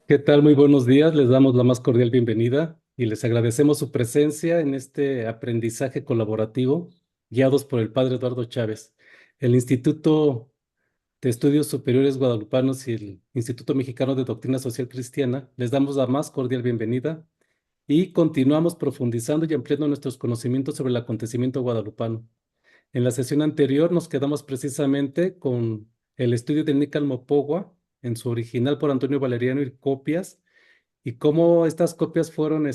¿Qué tal? Muy buenos días. Les damos la más cordial bienvenida y les agradecemos su presencia en este aprendizaje colaborativo guiados por el Padre Eduardo Chávez. El Instituto de Estudios Superiores Guadalupanos y el Instituto Mexicano de Doctrina Social Cristiana les damos la más cordial bienvenida y continuamos profundizando y ampliando nuestros conocimientos sobre el acontecimiento guadalupano. En la sesión anterior nos quedamos precisamente con el estudio de Nícal Mopogua en su original por Antonio Valeriano y copias y cómo estas copias fueron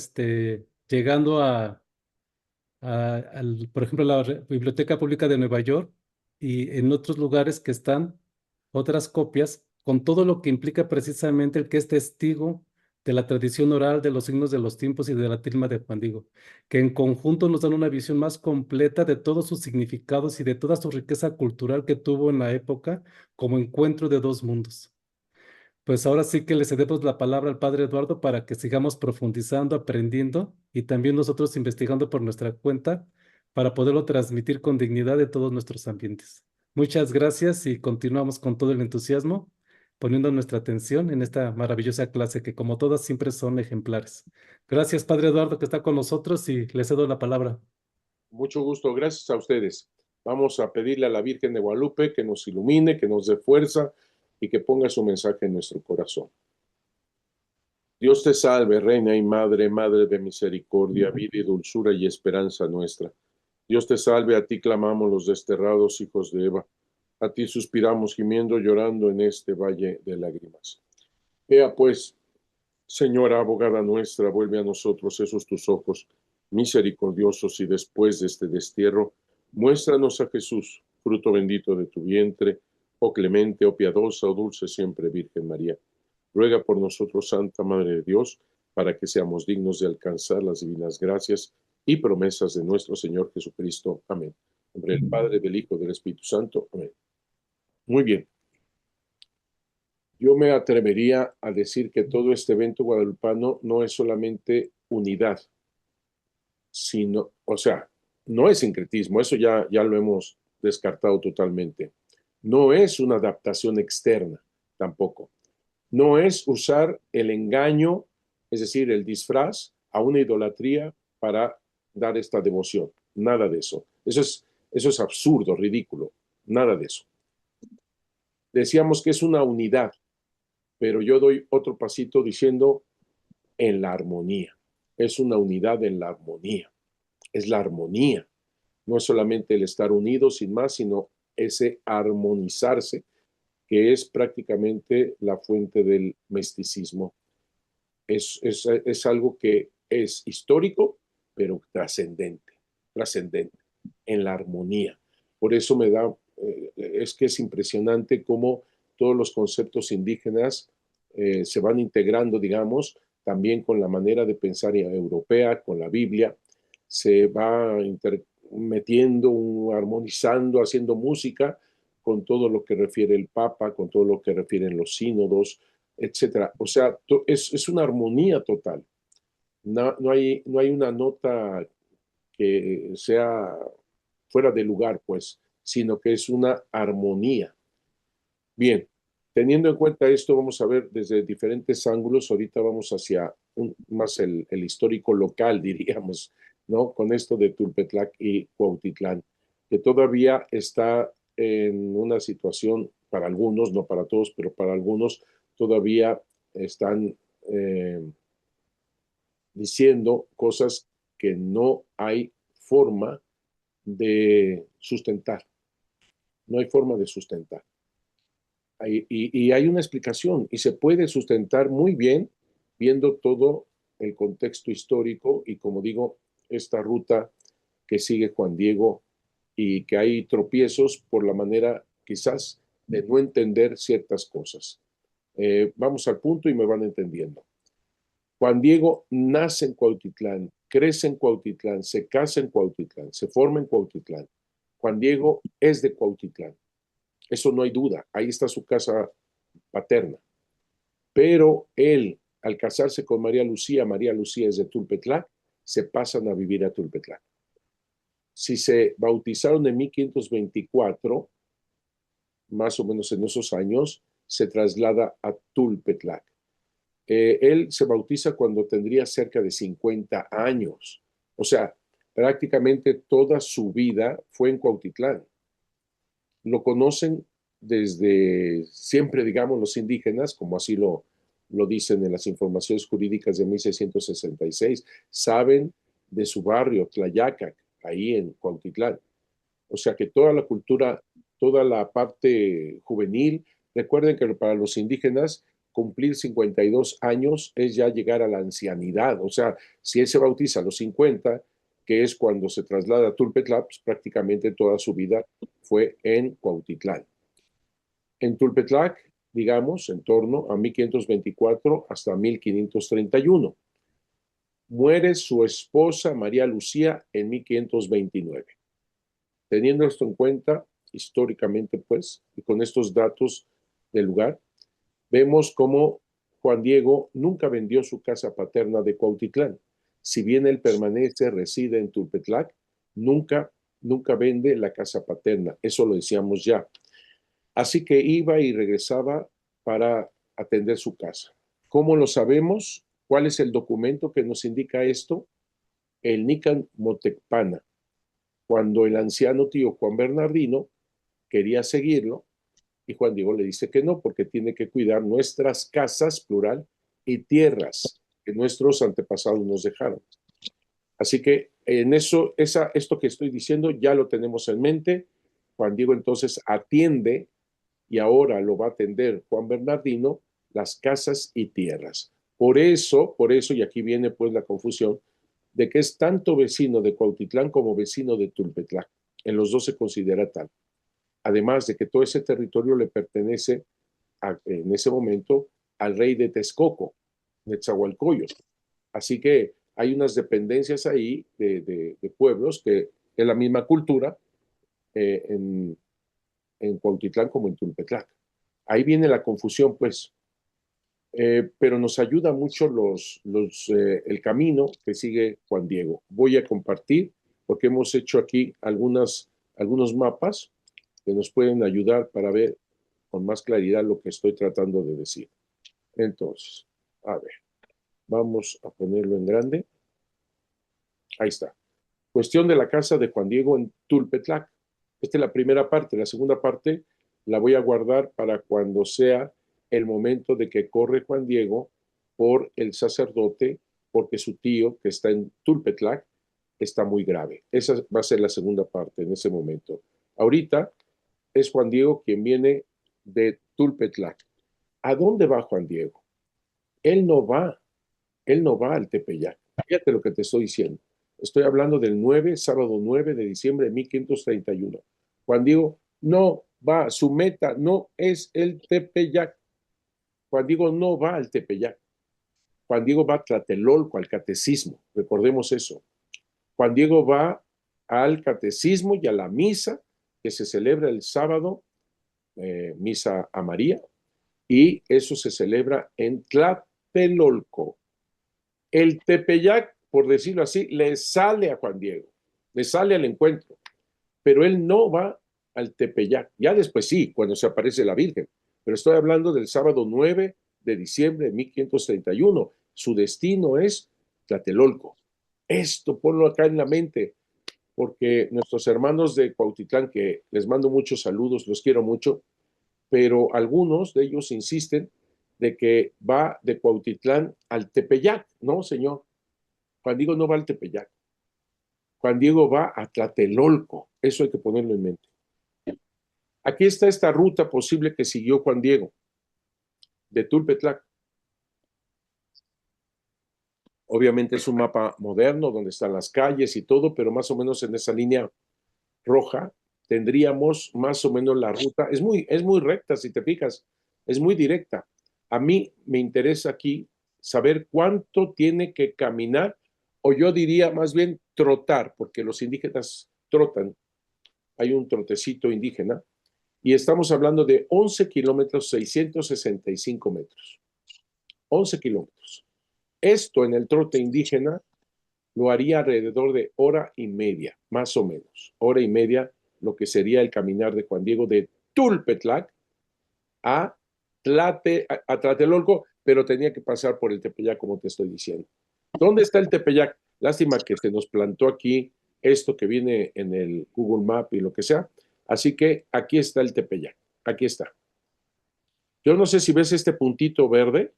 llegando por ejemplo, la Biblioteca Pública de Nueva York y en otros lugares que están otras copias, con todo lo que implica precisamente el que es testigo de la tradición oral, de los signos de los tiempos y de la tilma de Juan Diego, que en conjunto nos dan una visión más completa de todos sus significados y de toda su riqueza cultural que tuvo en la época como encuentro de dos mundos. Pues ahora sí que le cedemos la palabra al Padre Eduardo para que sigamos profundizando, aprendiendo y también nosotros investigando por nuestra cuenta para poderlo transmitir con dignidad en todos nuestros ambientes. Muchas gracias y continuamos con todo el entusiasmo, poniendo nuestra atención en esta maravillosa clase que como todas siempre son ejemplares. Gracias, Padre Eduardo, que está con nosotros y le cedo la palabra. Mucho gusto, gracias a ustedes. Vamos a pedirle a la Virgen de Guadalupe que nos ilumine, que nos dé fuerza y que ponga su mensaje en nuestro corazón. Dios te salve, Reina y Madre, Madre de misericordia, vida y dulzura y esperanza nuestra. Dios te salve, a ti clamamos los desterrados hijos de Eva. A ti suspiramos gimiendo, llorando en este valle de lágrimas. Ea pues, Señora abogada nuestra, vuelve a nosotros esos tus ojos misericordiosos y después de este destierro, muéstranos a Jesús, fruto bendito de tu vientre, oh clemente, oh piadosa, oh dulce siempre Virgen María. Ruega por nosotros, Santa Madre de Dios, para que seamos dignos de alcanzar las divinas gracias y promesas de nuestro Señor Jesucristo. Amén. En nombre del Padre, del Hijo, y del Espíritu Santo. Amén. Muy bien. Yo me atrevería a decir que todo este evento guadalupano no es solamente unidad, sino, o sea, no es sincretismo, eso ya lo hemos descartado totalmente. No es una adaptación externa tampoco. No es usar el engaño, es decir, el disfraz, a una idolatría para dar esta devoción. Nada de eso. Eso es absurdo, ridículo. Nada de eso. Decíamos que es una unidad, pero yo doy otro pasito diciendo en la armonía. Es una unidad en la armonía. Es la armonía. No es solamente el estar unidos sin más, sino ese armonizarse, que es prácticamente la fuente del misticismo. Es algo que es histórico, pero trascendente, trascendente, en la armonía. Por eso es que es impresionante cómo todos los conceptos indígenas se van integrando, digamos, también con la manera de pensar europea, con la Biblia, se va metiendo, armonizando, haciendo música con todo lo que refiere el Papa, con todo lo que refieren los sínodos, etcétera. O sea, es una armonía total. No hay una nota que sea fuera de lugar, pues, sino que es una armonía. Bien, teniendo en cuenta esto, vamos a ver desde diferentes ángulos. Ahorita vamos hacia más el histórico local, diríamos, ¿no? Con esto de Tulpetlac y Cuautitlán, que todavía está en una situación, para algunos, no para todos, pero para algunos, todavía están diciendo cosas que no hay forma de sustentar. No hay forma de sustentar. Y hay una explicación y se puede sustentar muy bien viendo todo el contexto histórico y, como digo, esta ruta que sigue Juan Diego y que hay tropiezos por la manera quizás de no entender ciertas cosas. Vamos al punto y me van entendiendo. Juan Diego nace en Cuautitlán, crece en Cuautitlán, se casa en Cuautitlán, se forma en Cuautitlán. Juan Diego es de Cuautitlán, eso no hay duda, ahí está su casa paterna. Pero él, al casarse con María Lucía es de Tulpetlac, se pasan a vivir a Tulpetlac. Si se bautizaron en 1524, más o menos en esos años, se traslada a Tulpetlac. Él se bautiza cuando tendría cerca de 50 años. O sea, prácticamente toda su vida fue en Cuautitlán. Lo conocen desde siempre, digamos, los indígenas, como así lo dicen en las informaciones jurídicas de 1666, saben de su barrio, Tlayacac, ahí en Cuautitlán. O sea que toda la cultura, toda la parte juvenil, recuerden que para los indígenas cumplir 52 años es ya llegar a la ancianidad. O sea, si él se bautiza a los 50, que es cuando se traslada a Tulpetla, pues prácticamente toda su vida fue en Cuautitlán. En Tulpetlac, digamos, en torno a 1524 hasta 1531. Muere su esposa María Lucía en 1529. Teniendo esto en cuenta, históricamente, pues, y con estos datos del lugar, vemos cómo Juan Diego nunca vendió su casa paterna de Cuautitlán. Si bien él permanece, reside en Tulpetlac, nunca, nunca vende la casa paterna. Eso lo decíamos ya. Así que iba y regresaba para atender su casa. ¿Cómo lo sabemos? ¿Cuál es el documento que nos indica esto? El Nican Motecpana, cuando el anciano tío Juan Bernardino quería seguirlo y Juan Diego le dice que no, porque tiene que cuidar nuestras casas, plural, y tierras que nuestros antepasados nos dejaron. Así que en eso, esto que estoy diciendo ya lo tenemos en mente. Juan Diego entonces atiende, y ahora lo va a atender Juan Bernardino, las casas y tierras. Por eso, y aquí viene pues la confusión, de que es tanto vecino de Cuautitlán como vecino de Tulpetlán. En los dos se considera tal. Además de que todo ese territorio le pertenece en ese momento al rey de Texcoco, Netzahualcoyotl. Así que hay unas dependencias ahí de pueblos que es la misma cultura en Cuautitlán como en Tulpetlán. Ahí viene la confusión, pues. Pero nos ayuda mucho el camino que sigue Juan Diego. Voy a compartir, porque hemos hecho aquí algunos mapas que nos pueden ayudar para ver con más claridad lo que estoy tratando de decir. Entonces, a ver, vamos a ponerlo en grande. Ahí está. Cuestión de la casa de Juan Diego en Tulpetlac. Esta es la primera parte. La segunda parte la voy a guardar para cuando sea el momento de que corre Juan Diego por el sacerdote, porque su tío, que está en Tulpetlac, está muy grave. Esa va a ser la segunda parte en ese momento. Ahorita es Juan Diego quien viene de Tulpetlac. ¿A dónde va Juan Diego? Él no va, él no va al Tepeyac. Fíjate lo que te estoy diciendo. Estoy hablando del 9, sábado 9 de diciembre de 1531. Juan Diego no va, su meta no es el Tepeyac. Juan Diego no va al Tepeyac. Juan Diego va a Tlatelolco, al catecismo. Recordemos eso. Juan Diego va al catecismo y a la misa que se celebra el sábado, misa a María, y eso se celebra en Tlatelolco. El Tepeyac, por decirlo así, le sale a Juan Diego, le sale al encuentro, pero él no va al Tepeyac. Ya después sí, cuando se aparece la Virgen, pero estoy hablando del sábado 9 de diciembre de 1531. Su destino es Tlatelolco. Esto ponlo acá en la mente, porque nuestros hermanos de Cuautitlán, que les mando muchos saludos, los quiero mucho, pero algunos de ellos insisten de que va de Cuautitlán al Tepeyac. No, señor. Juan Diego no va al Tepeyac. Juan Diego va a Tlatelolco. Eso hay que ponerlo en mente. Aquí está esta ruta posible que siguió Juan Diego de Tulpetlac. Obviamente es un mapa moderno donde están las calles y todo, pero más o menos en esa línea roja tendríamos más o menos la ruta. Es muy recta, si te fijas, es muy directa. A mí me interesa aquí saber cuánto tiene que caminar, o yo diría más bien trotar, porque los indígenas trotan. Hay un trotecito indígena, y estamos hablando de 11 kilómetros 665 metros. 11 kilómetros. Esto en el trote indígena lo haría alrededor de hora y media, más o menos. Hora y media, lo que sería el caminar de Juan Diego de Tulpetlac a Tlatelolco, pero tenía que pasar por el Tepeyac, como te estoy diciendo. ¿Dónde está el Tepeyac? Lástima que se nos plantó aquí esto que viene en el Google Map y lo que sea. Así que aquí está el Tepeyac. Aquí está. Yo no sé si ves este puntito verde.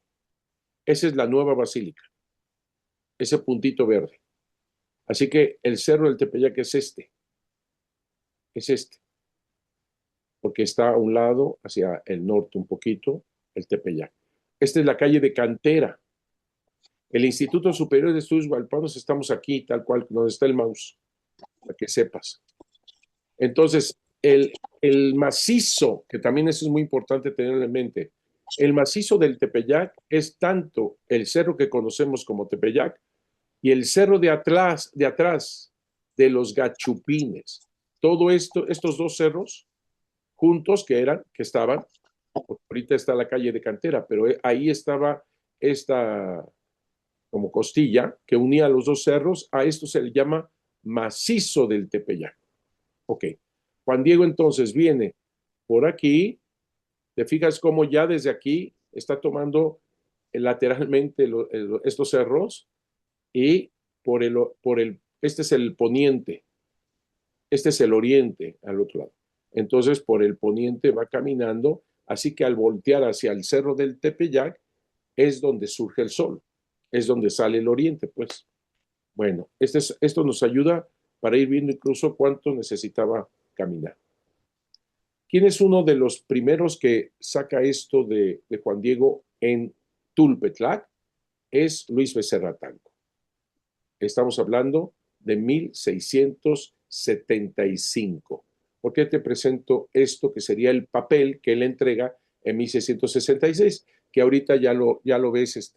Esa es la nueva basílica. Ese puntito verde. Así que el cerro del Tepeyac es este. Es este. Porque está a un lado, hacia el norte un poquito, el Tepeyac. Esta es la calle de Cantera. El Instituto Superior de Estudios Guadalupanos, estamos aquí, tal cual, donde está el mouse, para que sepas. Entonces, el macizo, que también eso es muy importante tenerlo en mente, el macizo del Tepeyac es tanto el cerro que conocemos como Tepeyac y el cerro de atrás de los Gachupines. Todo esto, estos dos cerros juntos que estaban, ahorita está la calle de Cantera, pero ahí estaba esta como costilla que unía los dos cerros, a esto se le llama macizo del Tepeyac. Ok, Juan Diego entonces viene por aquí, te fijas cómo ya desde aquí está tomando lateralmente estos cerros y este es el poniente, este es el oriente al otro lado. Entonces por el poniente va caminando, así que al voltear hacia el cerro del Tepeyac es donde surge el sol, es donde sale el oriente, pues. Bueno, esto nos ayuda para ir viendo incluso cuánto necesitaba caminar. ¿Quién es uno de los primeros que saca esto de Juan Diego en Tulpetlac? Es Luis Becerra Tanco. Estamos hablando de 1675. ¿Por qué te presento esto que sería el papel que él entrega en 1666? Que ahorita ya lo ves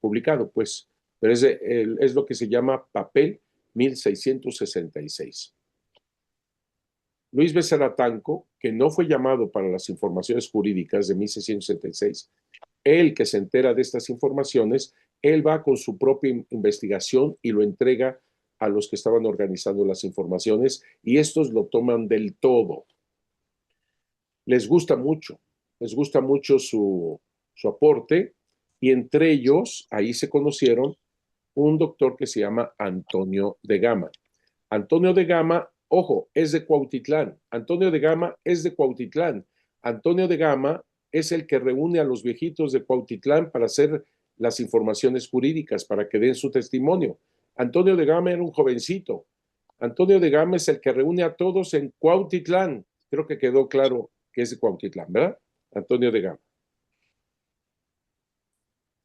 publicado, pues, pero es lo que se llama papel 1666. Luis Becerra Tanco, que no fue llamado para las informaciones jurídicas de 1666, él que se entera de estas informaciones, él va con su propia investigación y lo entrega a los que estaban organizando las informaciones y estos lo toman del todo. Les gusta mucho su aporte y entre ellos ahí se conocieron un doctor que se llama Antonio de Gama. Antonio de Gama, ojo, es de Cuautitlán. Antonio de Gama es de Cuautitlán. Antonio de Gama es el que reúne a los viejitos de Cuautitlán para hacer las informaciones jurídicas, para que den su testimonio. Antonio de Gama era un jovencito. Antonio de Gama es el que reúne a todos en Cuautitlán. Creo que quedó claro que es de Cuautitlán, ¿verdad? Antonio de Gama.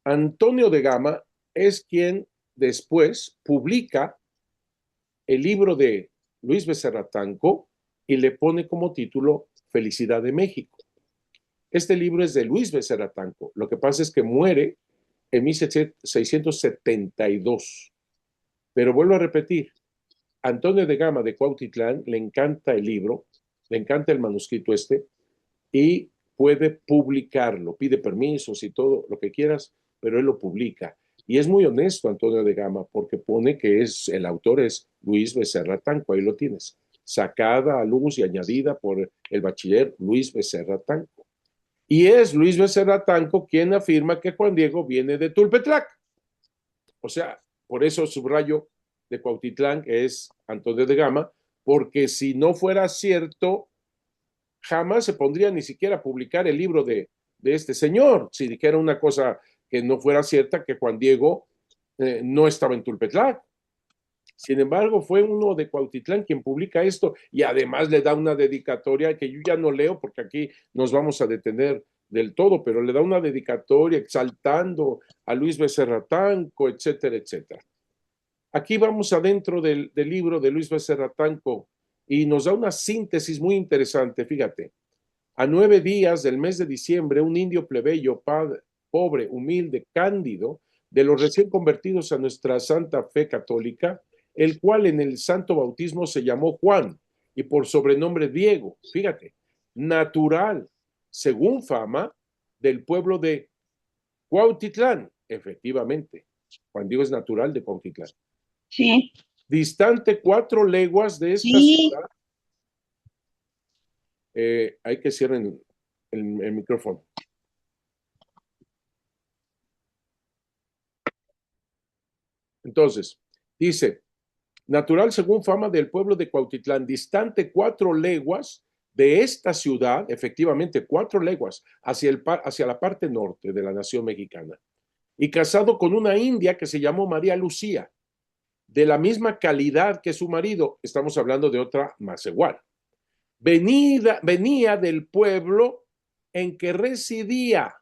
Antonio de Gama es quien después publica el libro de Luis Becerra Tanco y le pone como título Felicidad de México. Este libro es de Luis Becerra Tanco. Lo que pasa es que muere en 1672. Pero vuelvo a repetir, Antonio de Gama de Cuautitlán le encanta el libro, le encanta el manuscrito y puede publicarlo, pide permisos y todo lo que quieras, pero él lo publica. Y es muy honesto Antonio de Gama porque pone que el autor es Luis Becerra Tanco, ahí lo tienes, sacada a luz y añadida por el bachiller Luis Becerra Tanco. Y es Luis Becerra Tanco quien afirma que Juan Diego viene de Tulpetlac. O sea, por eso subrayo de Cuautitlán, que es Antonio de Gama, porque si no fuera cierto, jamás se pondría ni siquiera a publicar el libro de este señor, si dijera una cosa que no fuera cierta, que Juan Diego no estaba en Tulpetlac. Sin embargo, fue uno de Cuautitlán quien publica esto y además le da una dedicatoria que yo ya no leo porque aquí nos vamos a detener del todo, pero le da una dedicatoria exaltando a Luis Becerra Tanco, etcétera, etcétera. Aquí vamos adentro del libro de Luis Becerra Tanco y nos da una síntesis muy interesante, fíjate. A 9 días del mes de diciembre, un indio plebeyo, pobre, humilde, cándido, de los recién convertidos a nuestra santa fe católica, el cual en el santo bautismo se llamó Juan y por sobrenombre Diego, fíjate, natural, según fama, del pueblo de Cuautitlán, efectivamente. Juan Diego es natural de Cuautitlán. Sí. Distante 4 leguas de esta ciudad. Hay que cierren el micrófono. Entonces, dice, natural según fama del pueblo de Cuautitlán, distante 4 leguas de esta ciudad, efectivamente 4 leguas, hacia la parte norte de la nación mexicana, y casado con una india que se llamó María Lucía, de la misma calidad que su marido, estamos hablando de otra más igual. Venía del pueblo en que residía,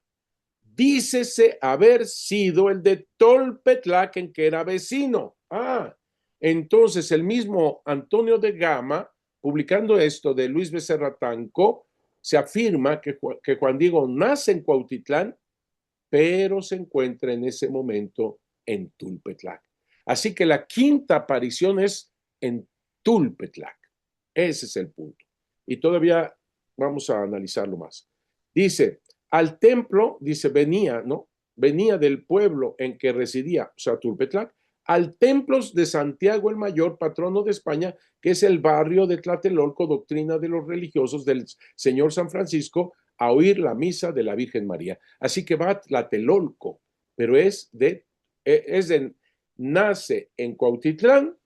dícese haber sido el de Tolpetlac, en que era vecino. Entonces el mismo Antonio de Gama, publicando esto de Luis Becerra Tanco, se afirma que Juan Diego nace en Cuautitlán, pero se encuentra en ese momento en Tulpetlac. Así que la quinta aparición es en Tulpetlac. Ese es el punto. Y todavía vamos a analizarlo más. Dice, al templo, dice, venía, ¿no? Venía del pueblo en que residía, o sea, Tulpetlac, al templo de Santiago el Mayor, patrono de España, que es el barrio de Tlatelolco, doctrina de los religiosos del Señor San Francisco, a oír la misa de la Virgen María. Así que va a Tlatelolco, pero nace en Cuautitlán,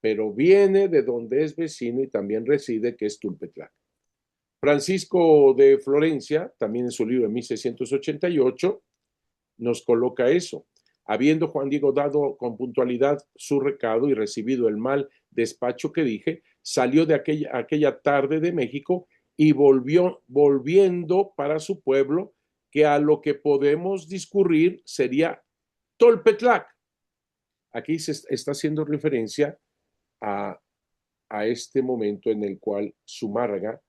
pero viene de donde es vecino y también reside, que es Tulpetlac. Francisco de Florencia, también en su libro de 1688, nos coloca eso. Habiendo Juan Diego dado con puntualidad su recado y recibido el mal despacho que dije, salió de aquella tarde de México y volviendo para su pueblo, que a lo que podemos discurrir sería Tolpetlac. Aquí se está haciendo referencia a este momento en el cual Zumárraga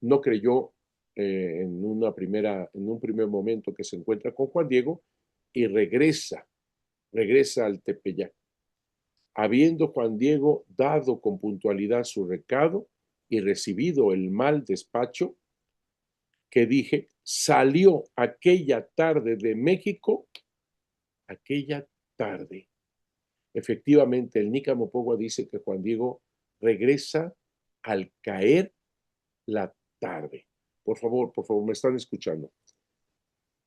no creyó en un primer momento que se encuentra con Juan Diego y regresa al Tepeyac. Habiendo Juan Diego dado con puntualidad su recado y recibido el mal despacho que dije, salió aquella tarde de México, aquella tarde. Efectivamente, el Nícamo Pogua dice que Juan Diego regresa al caer la tarde. Por favor, me están escuchando.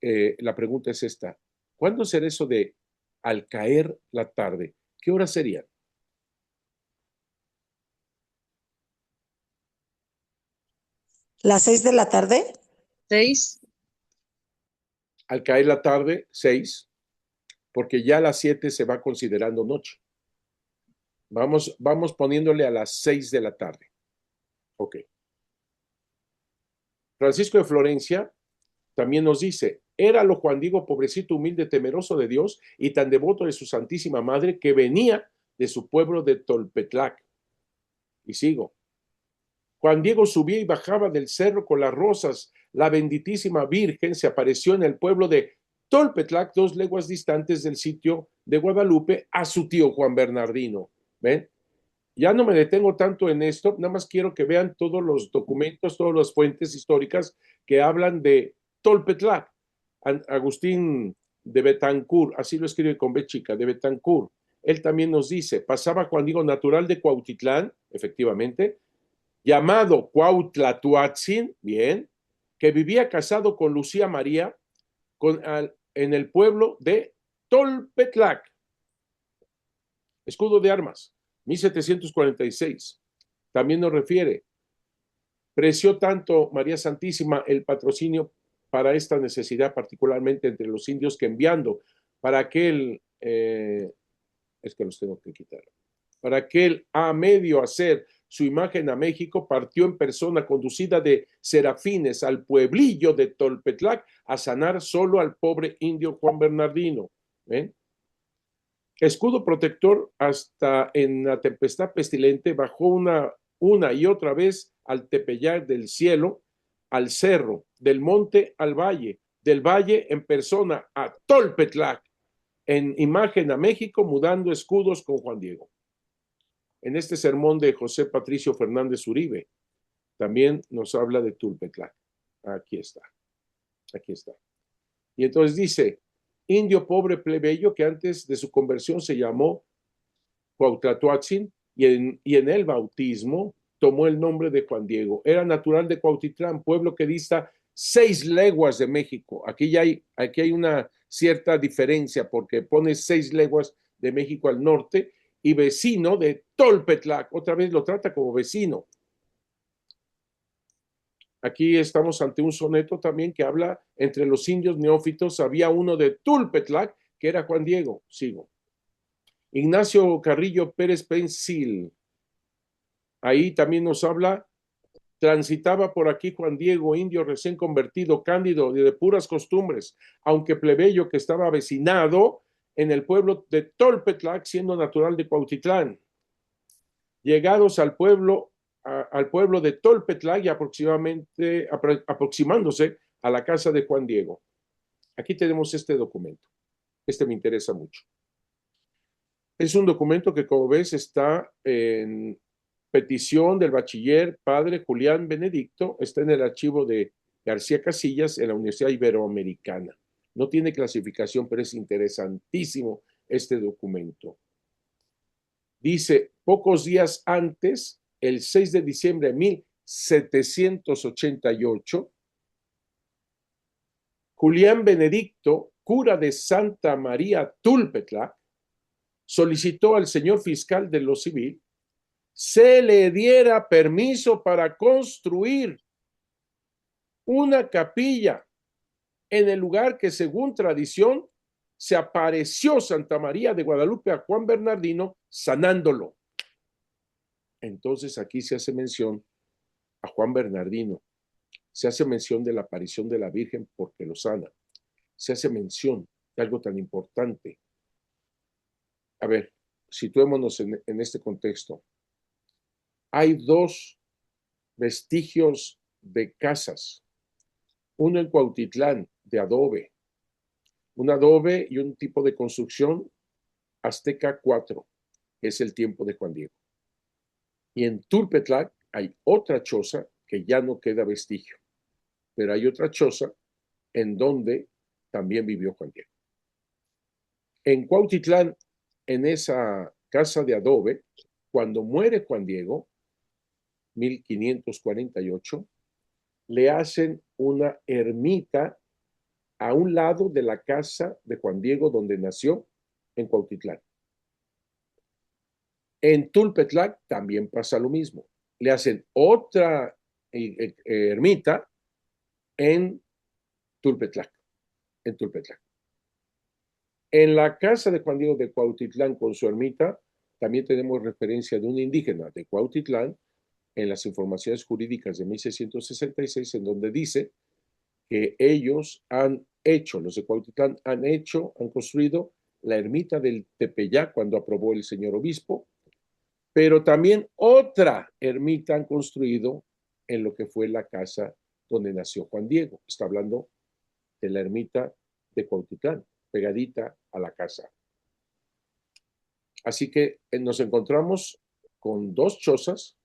La pregunta es esta. ¿Cuándo será eso de al caer la tarde? ¿Qué hora sería? ¿Las 6 de la tarde? 6. Al caer la tarde, 6, porque ya a las 7 se va considerando noche. Vamos poniéndole a las 6 de la tarde. Ok. Francisco de Florencia también nos dice, éralo Juan Diego, pobrecito, humilde, temeroso de Dios y tan devoto de su Santísima Madre, que venía de su pueblo de Tolpetlac. Y sigo. Juan Diego subía y bajaba del cerro con las rosas. La benditísima Virgen se apareció en el pueblo de Tolpetlac, 2 leguas distantes del sitio de Guadalupe, a su tío Juan Bernardino. ¿Ven? Ya no me detengo tanto en esto, nada más quiero que vean todos los documentos, todas las fuentes históricas que hablan de Tolpetlac. Agustín de Betancourt, así lo escribe con B chica, de Betancourt. Él también nos dice, pasaba Juan Diego, natural de Cuautitlán, efectivamente, llamado Cuautlatuatzin, bien, que vivía casado con Lucía María en el pueblo de Tolpetlac. Escudo de armas, 1746. También nos refiere, preció tanto María Santísima el patrocinio para esta necesidad, particularmente entre los indios, que enviando para aquel, es que los tengo que quitar, para aquel a medio hacer su imagen a México, partió en persona conducida de serafines al pueblillo de Tolpetlac a sanar solo al pobre indio Juan Bernardino. ¿Ven? Escudo protector hasta en la tempestad pestilente, bajó una y otra vez al Tepeyac del cielo, al cerro, del monte al valle, del valle en persona a Tolpetlac, en imagen a México, mudando escudos con Juan Diego. En este sermón de José Patricio Fernández Uribe, también nos habla de Tulpetlac. Aquí está. Y entonces dice, indio pobre plebeyo que antes de su conversión se llamó Cuautlatuatzin y en el bautismo tomó el nombre de Juan Diego. Era natural de Cuautitlán, pueblo que dista 6 leguas de México. Aquí hay una cierta diferencia porque pone 6 leguas de México al norte y vecino de Tolpetlac. Otra vez lo trata como vecino. Aquí estamos ante un soneto también que habla entre los indios neófitos. Había uno de Tulpetlac que era Juan Diego. Sigo. Ignacio Carrillo Pérez Pensil. Ahí también nos habla. Transitaba por aquí Juan Diego, indio recién convertido, cándido de puras costumbres, aunque plebeyo que estaba vecinado en el pueblo de Tolpetlac, siendo natural de Cuautitlán. Llegados al pueblo de Tolpetlac y aproximándose a la casa de Juan Diego. Aquí tenemos este documento. Este me interesa mucho. Es un documento que, como ves, está en petición del bachiller padre Julián Benedicto, está en el archivo de García Casillas en la Universidad Iberoamericana. No tiene clasificación, pero es interesantísimo este documento. Dice, pocos días antes, el 6 de diciembre de 1788, Julián Benedicto, cura de Santa María Tulpetlac, solicitó al señor fiscal de lo civil se le diera permiso para construir una capilla en el lugar que, según tradición, se apareció Santa María de Guadalupe a Juan Bernardino sanándolo. Entonces aquí se hace mención a Juan Bernardino, se hace mención de la aparición de la Virgen porque lo sana, se hace mención de algo tan importante. A ver, situémonos en este contexto. Hay dos vestigios de casas, uno en Cuautitlán, de adobe, un adobe y un tipo de construcción azteca 4, que es el tiempo de Juan Diego. Y en Tulpetlac hay otra choza que ya no queda vestigio, pero hay otra choza en donde también vivió Juan Diego. En Cuautitlán, en esa casa de adobe, cuando muere Juan Diego, 1548, le hacen una ermita a un lado de la casa de Juan Diego donde nació, en Cuautitlán. En Tulpetlac también pasa lo mismo. Le hacen otra ermita en Tulpetlac. En la casa de Juan Diego de Cuautitlán con su ermita, también tenemos referencia de un indígena de Cuautitlán en las informaciones jurídicas de 1666, en donde dice que ellos han hecho, los de Cuautitlán han construido la ermita del Tepeyac cuando aprobó el señor obispo, pero también otra ermita han construido en lo que fue la casa donde nació Juan Diego. Está hablando de la ermita de Cuautitlán, pegadita a la casa. Así que nos encontramos con dos chozas,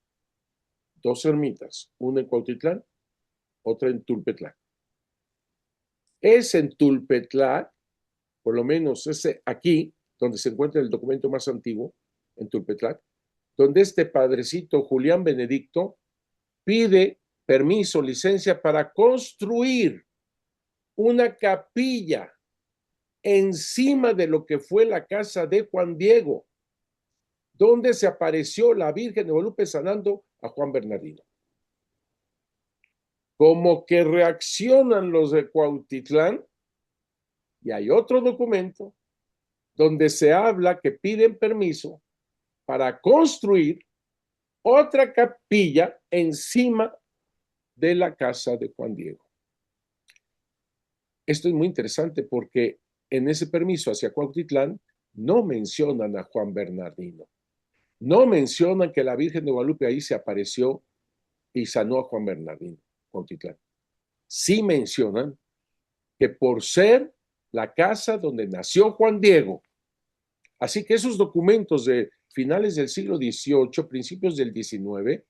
dos ermitas, una en Cuautitlán, otra en Tulpetlac. Es en Tulpetlac, por lo menos aquí, donde se encuentra el documento más antiguo, en Tulpetlac, donde este padrecito Julián Benedicto pide permiso, licencia para construir una capilla encima de lo que fue la casa de Juan Diego, donde se apareció la Virgen de Guadalupe sanando a Juan Bernardino. Como que reaccionan los de Cuautitlán, y hay otro documento donde se habla que piden permiso para construir otra capilla encima de la casa de Juan Diego. Esto es muy interesante porque en ese permiso hacia Cuautitlán no mencionan a Juan Bernardino, no mencionan que la Virgen de Guadalupe ahí se apareció y sanó a Juan Bernardino, Cuautitlán. Sí mencionan que por ser la casa donde nació Juan Diego. Así que esos documentos de finales del siglo XVIII, principios del XIX,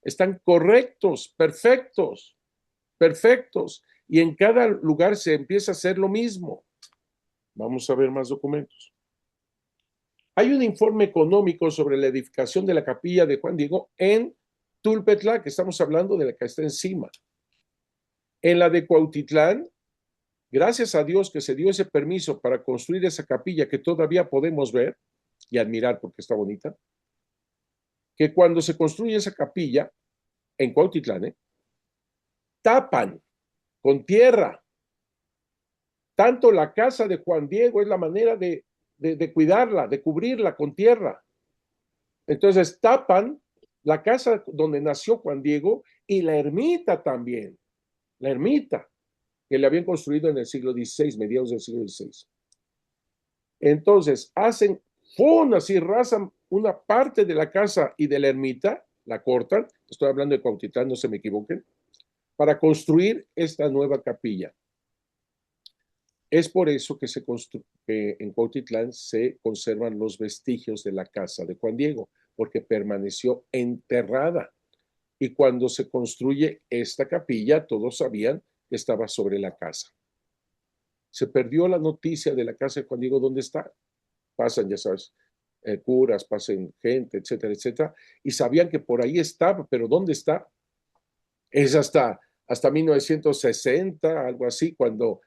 están correctos, perfectos, y en cada lugar se empieza a hacer lo mismo. Vamos a ver más documentos. Hay un informe económico sobre la edificación de la capilla de Juan Diego en Tulpetlac, que estamos hablando de la que está encima. En la de Cuautitlán Gracias a Dios que se dio ese permiso para construir esa capilla que todavía podemos ver y admirar porque está bonita, que cuando se construye esa capilla en Cuautitlán, tapan con tierra. Tanto la casa de Juan Diego es la manera de cuidarla, de cubrirla con tierra. Entonces tapan la casa donde nació Juan Diego y la ermita también, la ermita que le habían construido en el siglo XVI, mediados del siglo XVI. Entonces hacen, ¡fum!, así rasan una parte de la casa y de la ermita, la cortan, estoy hablando de Cuautitlán, no se me equivoquen, para construir esta nueva capilla. Es por eso que en Cuautitlán se conservan los vestigios de la casa de Juan Diego, porque permaneció enterrada. Y cuando se construye esta capilla, todos sabían que estaba sobre la casa. Se perdió la noticia de la casa de Juan Diego, ¿dónde está? Pasan, ya sabes, curas, pasan gente, etcétera, etcétera, y sabían que por ahí estaba, pero ¿dónde está? Es hasta 1960, algo así, cuando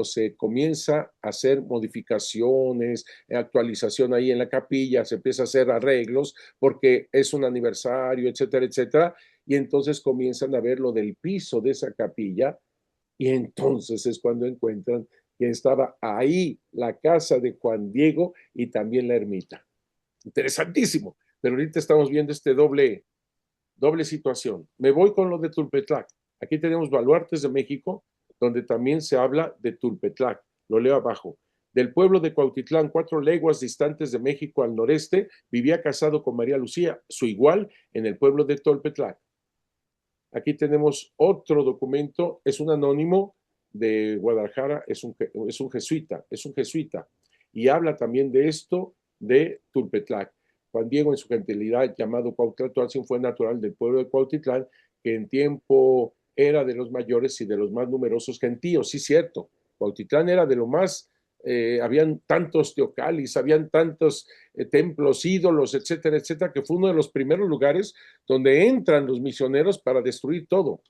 se comienza a hacer modificaciones, actualización ahí en la capilla, se empieza a hacer arreglos porque es un aniversario, etcétera, etcétera, y entonces comienzan a ver lo del piso de esa capilla, y entonces es cuando encuentran que estaba ahí la casa de Juan Diego y también la ermita. Interesantísimo, pero ahorita estamos viendo doble situación. Me voy con lo de Tulpetlac. Aquí tenemos Baluartes de México, donde también se habla de Tulpetlac. Lo leo abajo. Del pueblo de Cuautitlán, 4 leguas distantes de México al noreste, vivía casado con María Lucía, su igual, en el pueblo de Tulpetlac. Aquí tenemos otro documento, es un anónimo de Guadalajara, es un jesuita, y habla también de esto de Tulpetlac. Juan Diego, en su gentilidad llamado Cuauhtlatóatzin, fue natural del pueblo de Cuautitlán, que en tiempo era de los mayores y de los más numerosos gentíos. Sí, cierto, Cuautitlán era de lo más, habían tantos teocalis, habían tantos templos, ídolos, etcétera, etcétera, que fue uno de los primeros lugares donde entran los misioneros para destruir todo.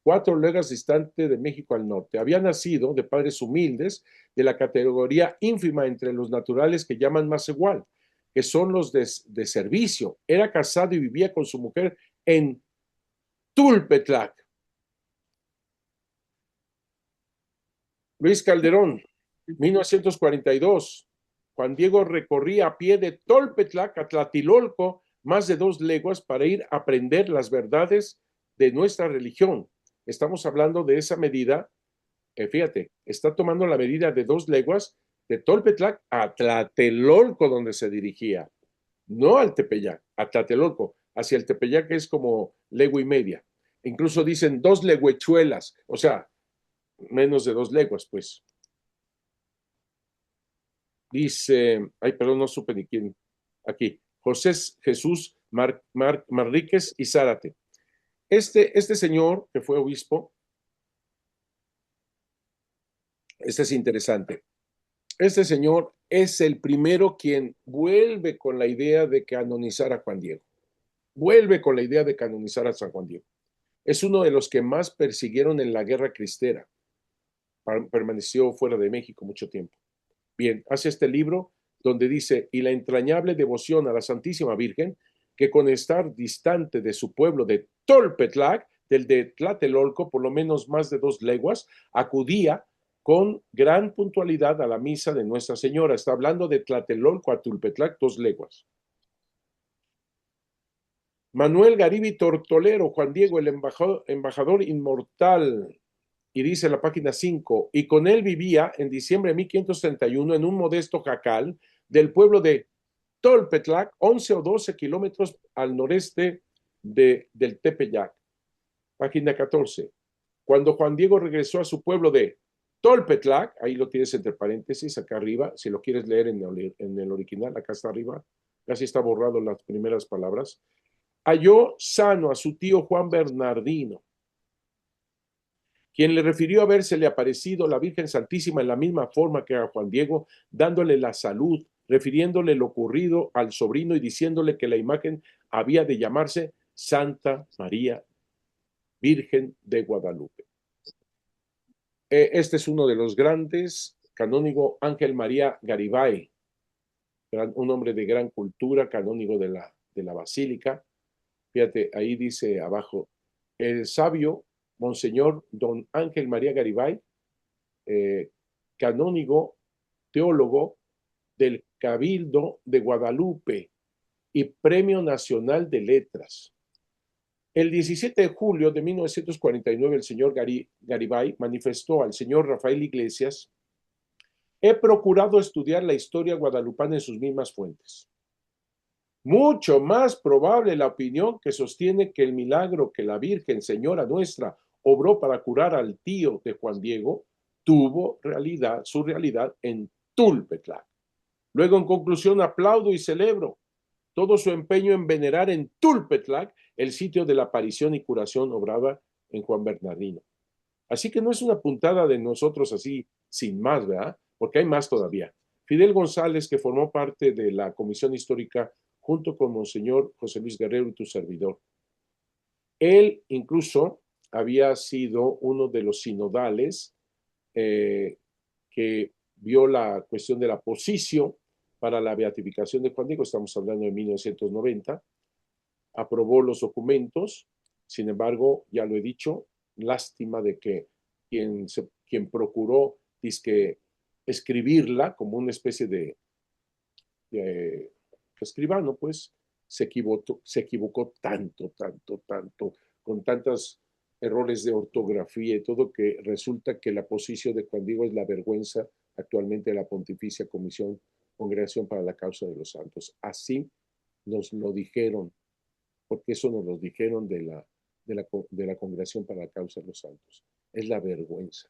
4 leguas distante de México al norte. Había nacido de padres humildes, de la categoría ínfima entre los naturales que llaman masehual, que son los de servicio. Era casado y vivía con su mujer en Tulpetlac. Luis Calderón, 1942. Juan Diego recorría a pie de Tolpetlac a Tlatilolco más de 2 leguas para ir a aprender las verdades de nuestra religión. Estamos hablando de esa medida, fíjate, está tomando la medida de 2 leguas de Tolpetlac a Tlatelolco, donde se dirigía, no al Tepeyac, a Tlatelolco, hacia el Tepeyac, que es como legua y media. Incluso dicen 2 leguechuelas, o sea, menos de 2 leguas, pues. Dice, ay, perdón, no supe ni quién, aquí, José Jesús Marríquez y Zárate. Este señor que fue obispo, este es interesante. Este señor es el primero quien vuelve con la idea de canonizar a Juan Diego. Vuelve con la idea de canonizar a San Juan Diego. Es uno de los que más persiguieron en la guerra cristera. Permaneció fuera de México mucho tiempo. Bien, hace este libro donde dice, y la entrañable devoción a la Santísima Virgen, que con estar distante de su pueblo de Tolpetlac, del de Tlatelolco, por lo menos más de 2 leguas, acudía con gran puntualidad a la misa de Nuestra Señora. Está hablando de Tlatelolco a Tulpetlac, 2 leguas. Manuel Garibi Tortolero, Juan Diego, el embajador inmortal, y dice la página 5, y con él vivía en diciembre de 1531 en un modesto jacal del pueblo de Tolpetlac, 11 o 12 kilómetros al noreste del Tepeyac. Página 14. Cuando Juan Diego regresó a su pueblo de Tolpetlac, ahí lo tienes entre paréntesis, acá arriba, si lo quieres leer en el original, acá está arriba, casi está borrado las primeras palabras, halló sano a su tío Juan Bernardino, quien le refirió habérsele aparecido la Virgen Santísima en la misma forma que a Juan Diego, dándole la salud, refiriéndole lo ocurrido al sobrino y diciéndole que la imagen había de llamarse Santa María Virgen de Guadalupe. Este es uno de los grandes, canónigo Ángel María Garibay, un hombre de gran cultura, canónigo de la Basílica. Fíjate, ahí dice abajo, el sabio Monseñor Don Ángel María Garibay, canónigo, teólogo del Cabildo de Guadalupe y Premio Nacional de Letras. El 17 de julio de 1949, el señor Garibay manifestó al señor Rafael Iglesias: he procurado estudiar la historia guadalupana en sus mismas fuentes. Mucho más probable la opinión que sostiene que el milagro que la Virgen Señora Nuestra obró para curar al tío de Juan Diego tuvo su realidad en Tulpetlac. Luego, en conclusión, aplaudo y celebro todo su empeño en venerar en Tulpetlac el sitio de la aparición y curación obrada en Juan Bernardino. Así que no es una puntada de nosotros así sin más, ¿verdad? Porque hay más todavía. Fidel González, que formó parte de la Comisión Histórica junto con Monseñor José Luis Guerrero y tu servidor. Él incluso había sido uno de los sinodales que vio la cuestión de la posición para la beatificación de Juan Diego, estamos hablando de 1990, aprobó los documentos. Sin embargo, ya lo he dicho, lástima de que quien procuró escribirla como una especie de escribano, pues se equivocó tanto, con tantos errores de ortografía y todo, que resulta que la posición de Juan Diego es la vergüenza actualmente de la Pontificia Congregación para la Causa de los Santos. Así nos lo dijeron, porque eso nos lo dijeron de la Congregación para la Causa de los Santos. Es la vergüenza.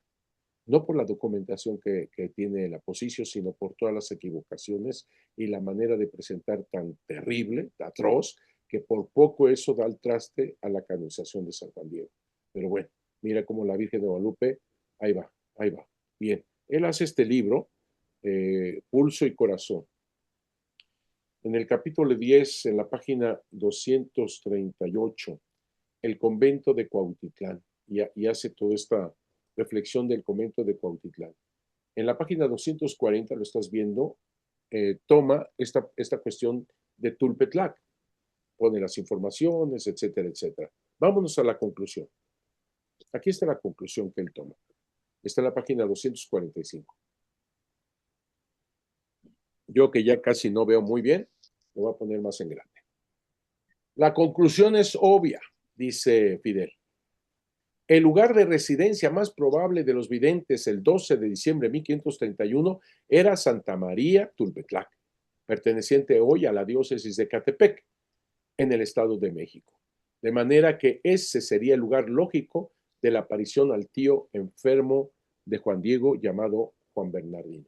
No por la documentación que tiene la posición, sino por todas las equivocaciones y la manera de presentar tan terrible, atroz, que por poco eso da el traste a la canonización de San Juan Diego. Pero bueno, mira cómo la Virgen de Guadalupe, ahí va. Bien, él hace este libro, Pulso y Corazón. En el capítulo 10, en la página 238, el convento de Cuautitlán, y hace toda esta reflexión del convento de Cuautitlán. En la página 240, lo estás viendo, toma esta cuestión de Tulpetlac, pone las informaciones, etcétera, etcétera. Vámonos a la conclusión. Aquí está la conclusión que él toma. Está en la página 245. Yo que ya casi no veo muy bien, lo voy a poner más en grande. La conclusión es obvia, dice Fidel. El lugar de residencia más probable de los videntes el 12 de diciembre de 1531 era Santa María Tulpetlac, perteneciente hoy a la diócesis de Catepec, en el Estado de México. De manera que ese sería el lugar lógico de la aparición al tío enfermo de Juan Diego llamado Juan Bernardino.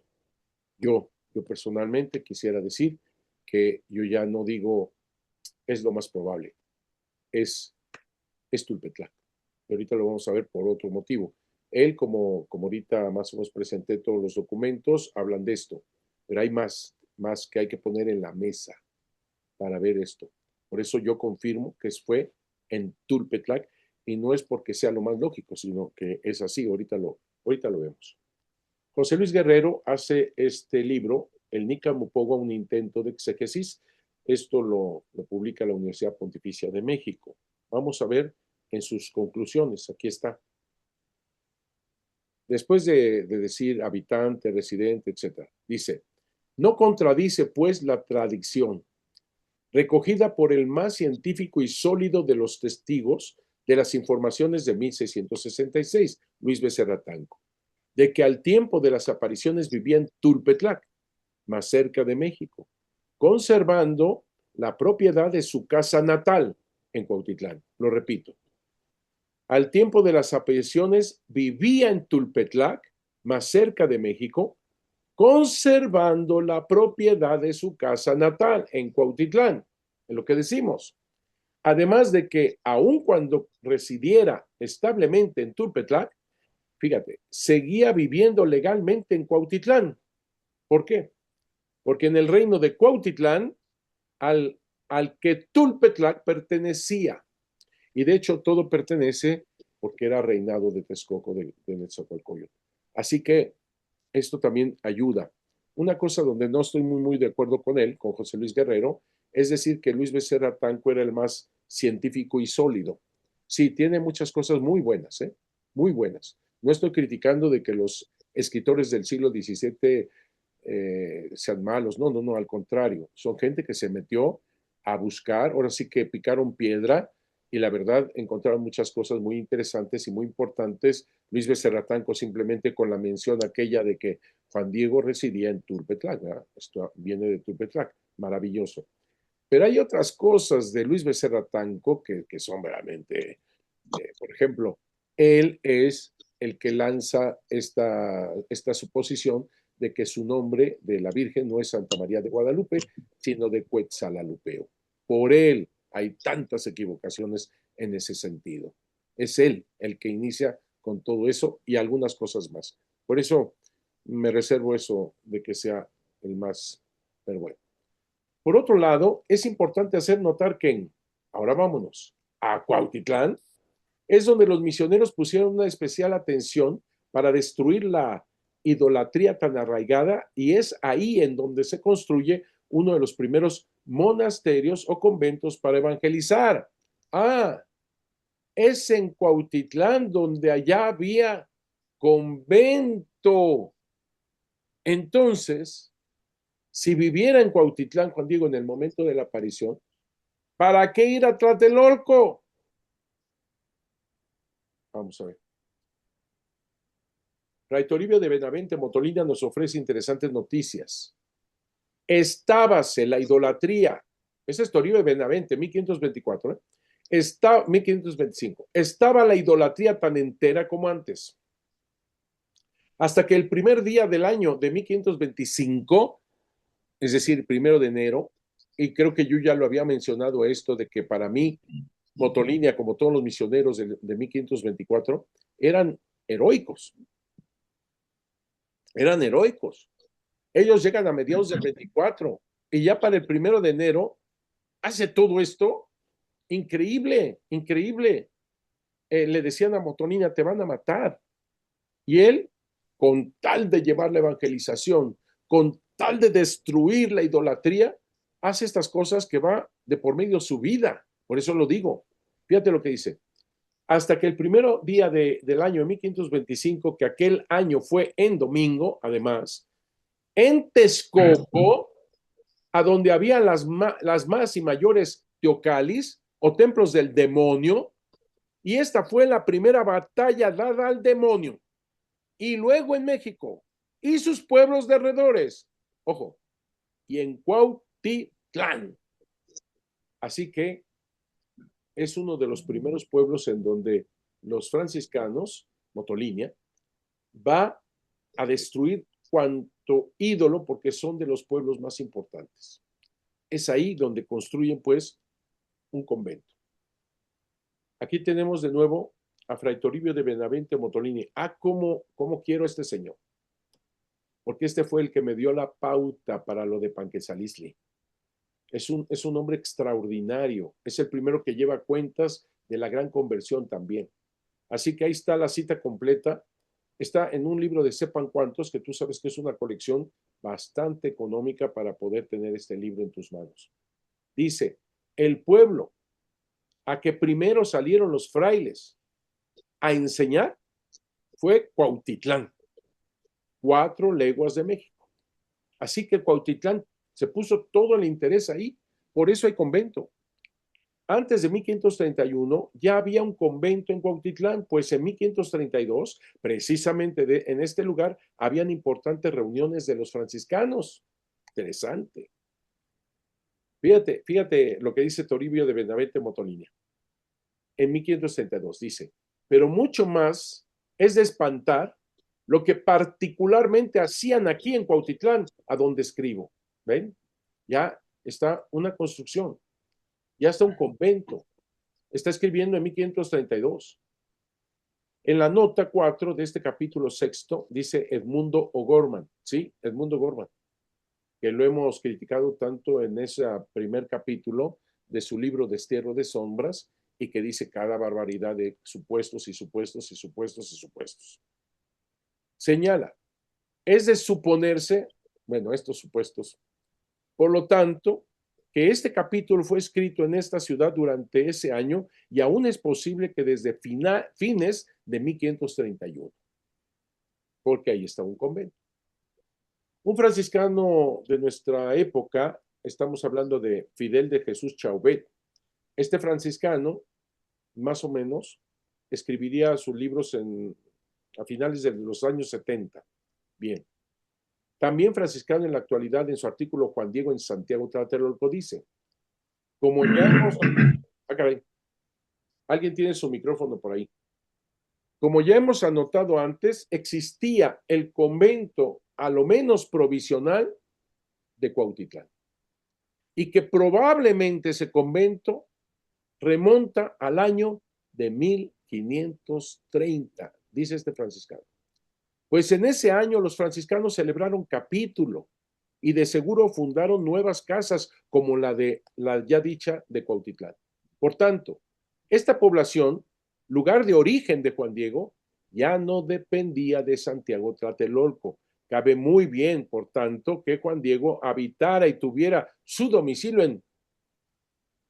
Yo personalmente quisiera decir que yo ya no digo es lo más probable, es Tulpetlac. Ahorita lo vamos a ver por otro motivo. Él, como ahorita más o menos presenté todos los documentos, hablan de esto, pero hay más que hay que poner en la mesa para ver esto. Por eso yo confirmo que fue en Tulpetlac, y no es porque sea lo más lógico, sino que es así. Ahorita lo vemos. José Luis Guerrero hace este libro, el Nicamupogo, un intento de exégesis. Esto lo publica la Universidad Pontificia de México. Vamos a ver en sus conclusiones. Aquí está. Después de decir habitante, residente, etc., dice: no contradice, pues, la tradición recogida por el más científico y sólido de los testigos de las informaciones de 1666, Luis Becerra Tanco, de que al tiempo de las apariciones vivía en Tulpetlac, más cerca de México, conservando la propiedad de su casa natal en Cuautitlán. Lo repito. Al tiempo de las apariciones vivía en Tulpetlac, más cerca de México, conservando la propiedad de su casa natal en Cuautitlán, en lo que decimos. Además de que, aun cuando residiera establemente en Tulpetlac, fíjate, seguía viviendo legalmente en Cuautitlán. ¿Por qué? Porque en el reino de Cuautitlán, al que Tulpetlac pertenecía, y de hecho todo pertenece porque era reinado de Texcoco de Netzahualcóyotl. Así que esto también ayuda. Una cosa donde no estoy muy de acuerdo con él, con José Luis Guerrero, es decir que Luis Becerra Tanco era el más científico y sólido. Sí, tiene muchas cosas muy buenas, ¿eh? Muy buenas. No estoy criticando de que los escritores del siglo XVII sean malos, no, al contrario, son gente que se metió a buscar, ahora sí que picaron piedra y la verdad encontraron muchas cosas muy interesantes y muy importantes. Luis Becerra Tanco simplemente con la mención aquella de que Juan Diego residía en Tulpetlac, ¿verdad? Esto viene de Tulpetlac, maravilloso. Pero hay otras cosas de Luis Becerra Tanco que son verdaderamente, por ejemplo, él es el que lanza esta suposición de que su nombre de la Virgen no es Santa María de Guadalupe, sino de Cuetzalalupeo. Por él hay tantas equivocaciones en ese sentido. Es él el que inicia con todo eso y algunas cosas más. Por eso me reservo eso de que sea el más, pero bueno. Por otro lado, es importante hacer notar que ahora vámonos, a Cuautitlán, es donde los misioneros pusieron una especial atención para destruir la idolatría tan arraigada y es ahí en donde se construye uno de los primeros monasterios o conventos para evangelizar. Ah, es en Cuautitlán donde allá había convento. Entonces, si viviera en Cuautitlán, Juan Diego, en el momento de la aparición, ¿para qué ir a Tlatelolco? Vamos a ver. Fray Toribio de Benavente Motolina nos ofrece interesantes noticias. Estábase la idolatría. Ese es Toribio de Benavente, 1524, ¿eh? 1525. Estaba la idolatría tan entera como antes. Hasta que el primer día del año de 1525, es decir, 1 de enero, y creo que yo ya lo había mencionado esto, de que para mí, Motolinia, como todos los misioneros de 1524, eran heroicos. Eran heroicos. Ellos llegan a mediados del 24 y ya para el 1 de enero hace todo esto. Increíble, increíble. Le decían a Motolinia, te van a matar. Y él, con tal de llevar la evangelización, con tal de destruir la idolatría, hace estas cosas que va de por medio su vida. Por eso lo digo. Fíjate lo que dice. Hasta que el primero día del año 1525, que aquel año fue en domingo, además, en Texcoco, a donde había las más y mayores teocalis o templos del demonio, y esta fue la primera batalla dada al demonio. Y luego en México y sus pueblos de alrededores, ojo, y en Cuautitlán. Así que es uno de los primeros pueblos en donde los franciscanos, Motolinia, va a destruir cuanto ídolo porque son de los pueblos más importantes. Es ahí donde construyen pues un convento. Aquí tenemos de nuevo a Fray Toribio de Benavente Motolini. ¿Cómo quiero a este señor? Porque este fue el que me dio la pauta para lo de Panquetzalisli. Es un hombre extraordinario. Es el primero que lleva cuentas de la gran conversión también. Así que ahí está la cita completa. Está en un libro de Sepan Cuántos, que tú sabes que es una colección bastante económica para poder tener este libro en tus manos. Dice, el pueblo a que primero salieron los frailes a enseñar fue Cuautitlán, 4 leguas de México. Así que Cuautitlán se puso todo el interés ahí, por eso hay convento. Antes de 1531 ya había un convento en Cuautitlán, pues en 1532, precisamente en este lugar, habían importantes reuniones de los franciscanos. Interesante. Fíjate lo que dice Toribio de Benavente Motolinia. En 1532 dice, pero mucho más es de espantar lo que particularmente hacían aquí en Cuautitlán, a donde escribo. ¿Ven? Ya está una construcción, ya está un convento. Está escribiendo en 1532. En la nota 4 de este capítulo 6 dice Edmundo O'Gorman, ¿sí? Edmundo O'Gorman, que lo hemos criticado tanto en ese primer capítulo de su libro Destierro de Sombras y que dice cada barbaridad de supuestos y supuestos y supuestos y supuestos. señala, es de suponerse, bueno, estos supuestos, por lo tanto, que este capítulo fue escrito en esta ciudad durante ese año y aún es posible que desde fines de 1531, porque ahí está un convento. Un franciscano de nuestra época, estamos hablando de Fidel de Jesús Chauvet. Este franciscano, más o menos, escribiría sus libros a finales de los años 70. Bien. También franciscano en la actualidad, en su artículo Juan Diego en Santiago Tlatelolco dice, como ya hemos... Ah, caray. Alguien tiene su micrófono por ahí. Como ya hemos anotado antes, existía el convento, a lo menos provisional, de Cuautitlán. Y que probablemente ese convento remonta al año de 1530, dice este franciscano. Pues en ese año los franciscanos celebraron capítulo y de seguro fundaron nuevas casas como la de la ya dicha de Cuautitlán. Por tanto, esta población, lugar de origen de Juan Diego, ya no dependía de Santiago Tlatelolco. Cabe muy bien, por tanto, que Juan Diego habitara y tuviera su domicilio en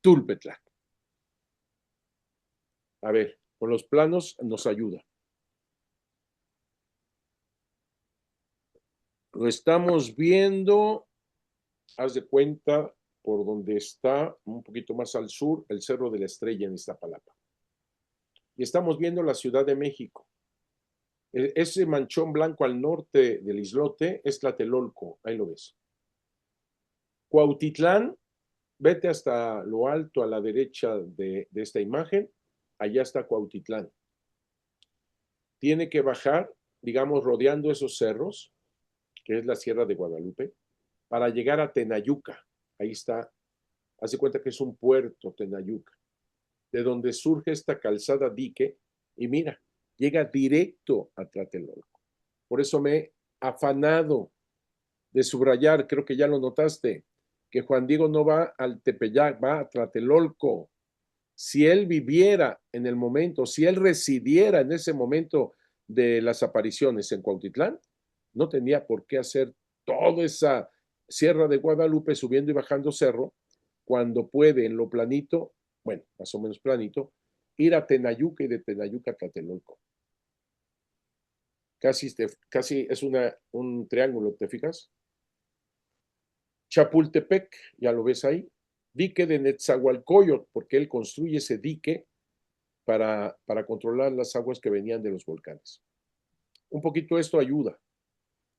Tulpetlac. A ver, con los planos nos ayuda. Lo estamos viendo, haz de cuenta, por donde está, un poquito más al sur, el Cerro de la Estrella en Iztapalapa. Y estamos viendo la Ciudad de México. Ese manchón blanco al norte del islote es Tlatelolco, ahí lo ves. Cuautitlán, vete hasta lo alto a la derecha de esta imagen, allá está Cuautitlán. Tiene que bajar, digamos, rodeando esos cerros, que es la Sierra de Guadalupe, para llegar a Tenayuca. Ahí está, hace cuenta que es un puerto, Tenayuca, de donde surge esta calzada dique, y mira, llega directo a Tlatelolco. Por eso me he afanado de subrayar, creo que ya lo notaste, que Juan Diego no va al Tepeyac, va a Tlatelolco. Si él viviera en el momento, si él residiera en ese momento de las apariciones en Cuautitlán, no tenía por qué hacer toda esa Sierra de Guadalupe subiendo y bajando cerro, cuando puede en lo planito, bueno, más o menos planito, ir a Tenayuca y de Tenayuca a Tlatelolco. Casi es un triángulo, ¿te fijas? Chapultepec, ya lo ves ahí, dique de Netzahualcóyotl, porque él construye ese dique para controlar las aguas que venían de los volcanes. Un poquito esto ayuda.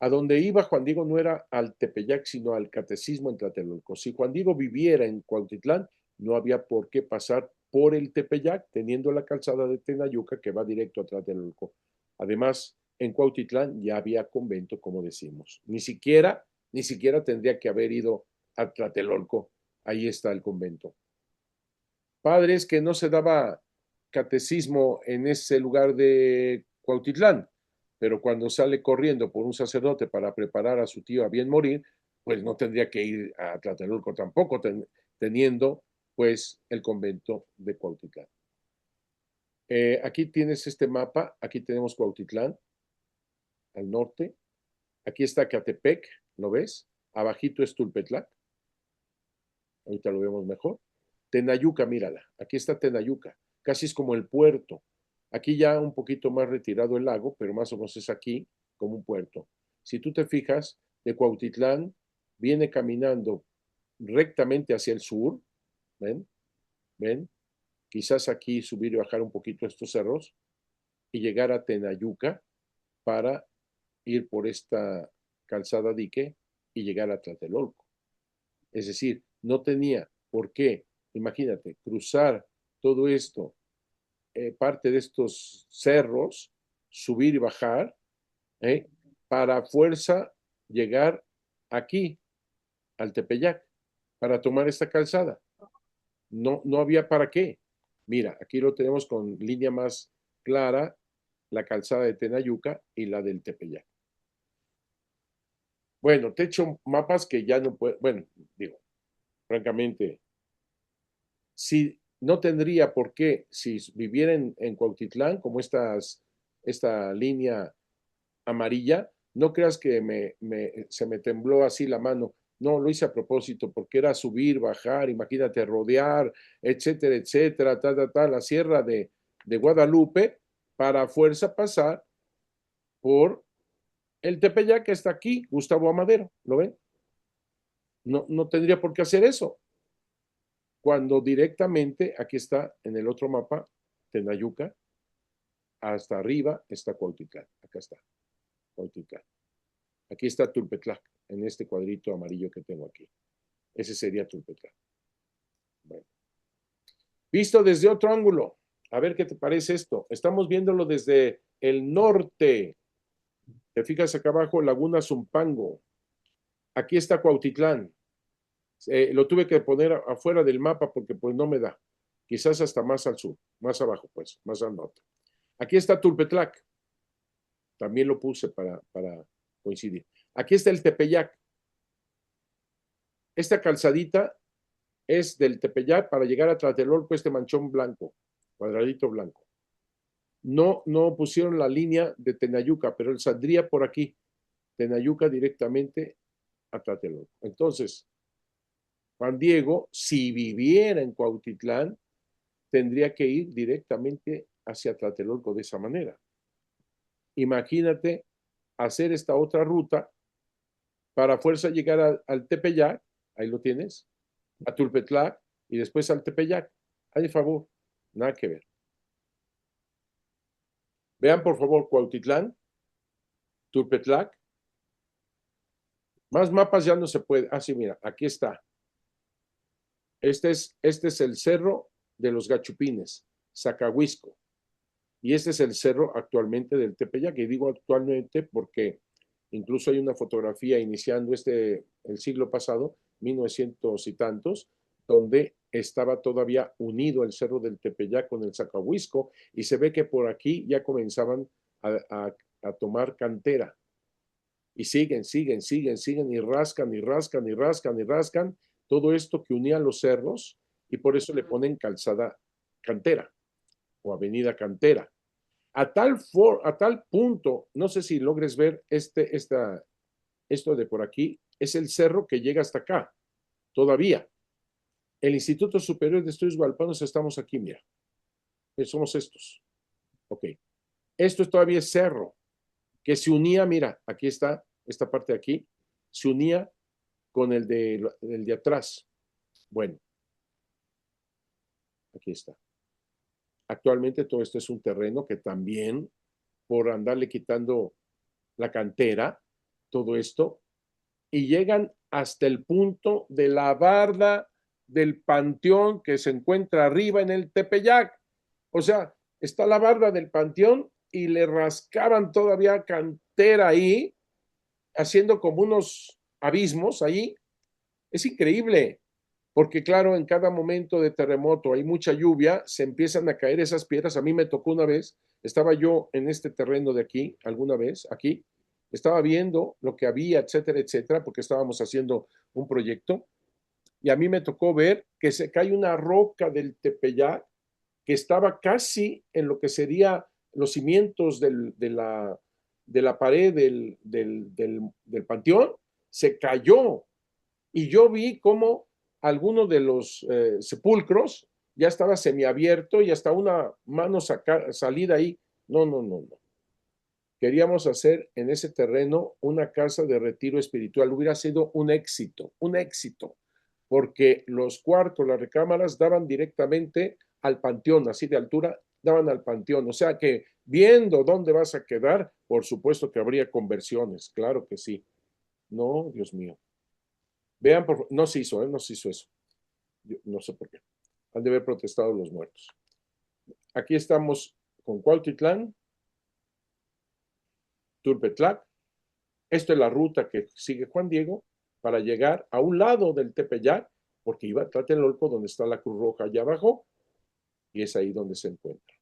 A donde iba Juan Diego no era al Tepeyac, sino al catecismo en Tlatelolco. Si Juan Diego viviera en Cuautitlán, no había por qué pasar por el Tepeyac, teniendo la calzada de Tenayuca que va directo a Tlatelolco. Además, en Cuautitlán ya había convento, como decimos. Ni siquiera tendría que haber ido a Tlatelolco. Ahí está el convento. Padres, que no se daba catecismo en ese lugar de Cuautitlán, pero cuando sale corriendo por un sacerdote para preparar a su tío a bien morir, pues no tendría que ir a Tlatelolco tampoco, teniendo pues el convento de Cuautitlán. Aquí tienes este mapa, aquí tenemos Cuautitlán, al norte, aquí está Catepec, ¿lo ves? Abajito es Tulpetlac, ahorita lo vemos mejor. Tenayuca, mírala, aquí está Tenayuca, casi es como el puerto. Aquí ya un poquito más retirado el lago, pero más o menos es aquí como un puerto. Si tú te fijas, de Cuautitlán viene caminando rectamente hacia el sur, ¿ven? ¿Ven? Quizás aquí subir y bajar un poquito estos cerros y llegar a Tenayuca para ir por esta calzada dique y llegar a Tlatelolco. Es decir, no tenía por qué, imagínate, cruzar todo esto, parte de estos cerros, subir y bajar, para fuerza llegar aquí, al Tepeyac, para tomar esta calzada. No había para qué. Mira, aquí lo tenemos con línea más clara, la calzada de Tenayuca y la del Tepeyac. Bueno, te he hecho mapas que ya no puedo, bueno, digo, francamente, si no tendría por qué, si viviera en Cuautitlán, como esta línea amarilla, no creas que se me tembló así la mano. No, lo hice a propósito porque era subir, bajar, imagínate, rodear, etcétera, etcétera, la sierra de Guadalupe para a fuerza pasar por el Tepeyac que está aquí, Gustavo Amadero, ¿lo ven? No, no tendría por qué hacer eso. Cuando directamente, aquí está en el otro mapa, Tenayuca, hasta arriba está Cuautitlán, acá está, Cuautitlán. Aquí está Tulpetlac, en este cuadrito amarillo que tengo aquí. Ese sería Tulpetlac. Bueno. Visto desde otro ángulo, a ver qué te parece esto. Estamos viéndolo desde el norte. Te fijas acá abajo, Laguna Zumpango. Aquí está Cuautitlán. Lo tuve que poner afuera del mapa porque pues no me da. Quizás hasta más al sur, más abajo pues, más al norte. Aquí está Tulpetlac. También lo puse para coincidir. Aquí está el Tepeyac. Esta calzadita es del Tepeyac para llegar a Tlatelolco, este manchón blanco, cuadradito blanco. No pusieron la línea de Tenayuca, pero él saldría por aquí, Tenayuca directamente a Tlatelolco. Entonces, Juan Diego, si viviera en Cuautitlán, tendría que ir directamente hacia Tlatelolco de esa manera. Imagínate hacer esta otra ruta para fuerza llegar al Tepeyac, ahí lo tienes, a Tulpetlac y después al Tepeyac. Hay favor, nada que ver. Vean por favor Cuautitlán, Tulpetlac. Más mapas ya no se puede. Ah, sí, mira, aquí está. Este es el cerro de los Gachupines, Zacahuisco. Y este es el cerro actualmente del Tepeyac. Y digo actualmente porque incluso hay una fotografía iniciando el siglo pasado, 1900 y tantos, donde estaba todavía unido el cerro del Tepeyac con el Zacahuisco y se ve que por aquí ya comenzaban a tomar cantera. Y siguen y rascan y rascan y rascan y rascan todo esto que unía los cerros y por eso le ponen calzada cantera o avenida cantera. A tal punto, no sé si logres ver esto de por aquí, es el cerro que llega hasta acá, todavía. El Instituto Superior de Estudios Guadalpanos estamos aquí, mira. Somos estos. Ok. Esto todavía es cerro, que se unía, mira, aquí está, esta parte de aquí, se unía con el de atrás. Bueno, aquí está. Actualmente todo esto es un terreno que también, por andarle quitando la cantera, todo esto, y llegan hasta el punto de la barda del panteón que se encuentra arriba en el Tepeyac. O sea, está la barda del panteón y le rascaban todavía cantera ahí, haciendo como unos abismos ahí. Es increíble, porque claro, en cada momento de terremoto hay mucha lluvia, se empiezan a caer esas piedras. A mí me tocó una vez, estaba yo en este terreno de aquí, alguna vez, aquí, estaba viendo lo que había, etcétera, etcétera, porque estábamos haciendo un proyecto, y a mí me tocó ver que se cae una roca del Tepeyac que estaba casi en lo que sería los cimientos de la pared del panteón, se cayó. Y yo vi cómo alguno de los sepulcros ya estaba semiabierto y hasta una mano salida ahí. No. Queríamos hacer en ese terreno una casa de retiro espiritual. Hubiera sido un éxito, porque los cuartos, las recámaras daban directamente al panteón, así de altura, daban al panteón. O sea que viendo dónde vas a quedar, por supuesto que habría conversiones, claro que sí. No, Dios mío. Vean, no se hizo, no se hizo eso. Yo no sé por qué. Han de haber protestado los muertos. Aquí estamos con Cuautitlán, Tulpetlac. Esto es la ruta que sigue Juan Diego para llegar a un lado del Tepeyac, porque iba a Tlatelolco, donde está la Cruz Roja allá abajo, y es ahí donde se encuentra.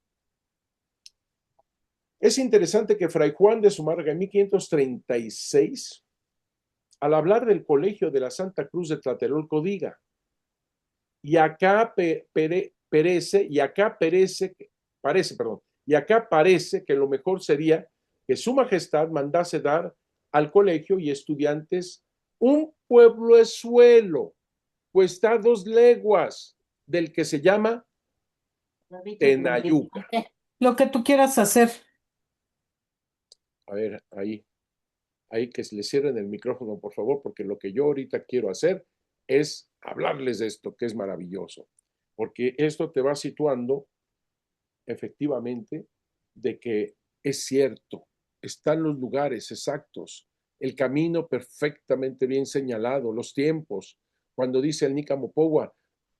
Es interesante que Fray Juan de Zumárraga en 1536, al hablar del colegio de la Santa Cruz de Tlatelolco, diga, y acá parece que lo mejor sería que su majestad mandase dar al colegio y estudiantes un pueblezuelo, pues está a 2 leguas del que se llama Tenayuca. Lo que tú quieras hacer. A ver, ahí que le cierren el micrófono, por favor, porque lo que yo ahorita quiero hacer es hablarles de esto, que es maravilloso, porque esto te va situando efectivamente de que es cierto, están los lugares exactos, el camino perfectamente bien señalado, los tiempos, cuando dice el Nicamopowa,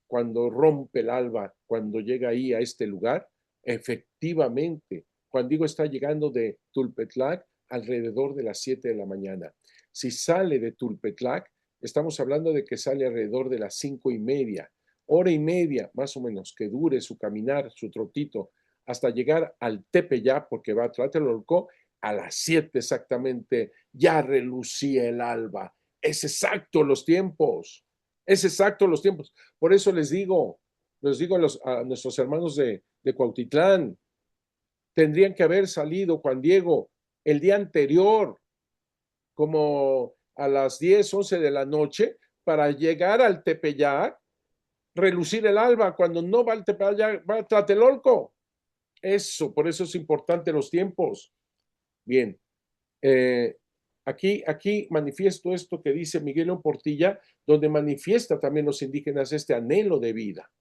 cuando rompe el alba, cuando llega ahí a este lugar, efectivamente, Juan Diego está llegando de Tulpetlac alrededor de las 7 de la mañana. Si sale de Tulpetlac, estamos hablando de que sale alrededor de las 5:30, hora y media más o menos que dure su caminar, su trotito, hasta llegar al Tepeyá, porque va a Tlatelolco a las 7 exactamente, ya relucía el alba. Es exacto los tiempos. Es exacto los tiempos. Por eso les digo a nuestros hermanos de Cuautitlán, tendrían que haber salido, Juan Diego, el día anterior, como a las 10, 11 de la noche, para llegar al Tepeyac, relucir el alba, cuando no va al Tepeyac, va a Tlatelolco. Eso, por eso es importante los tiempos. Bien, aquí manifiesto esto que dice Miguel León Portilla, donde manifiesta también los indígenas este anhelo de vida.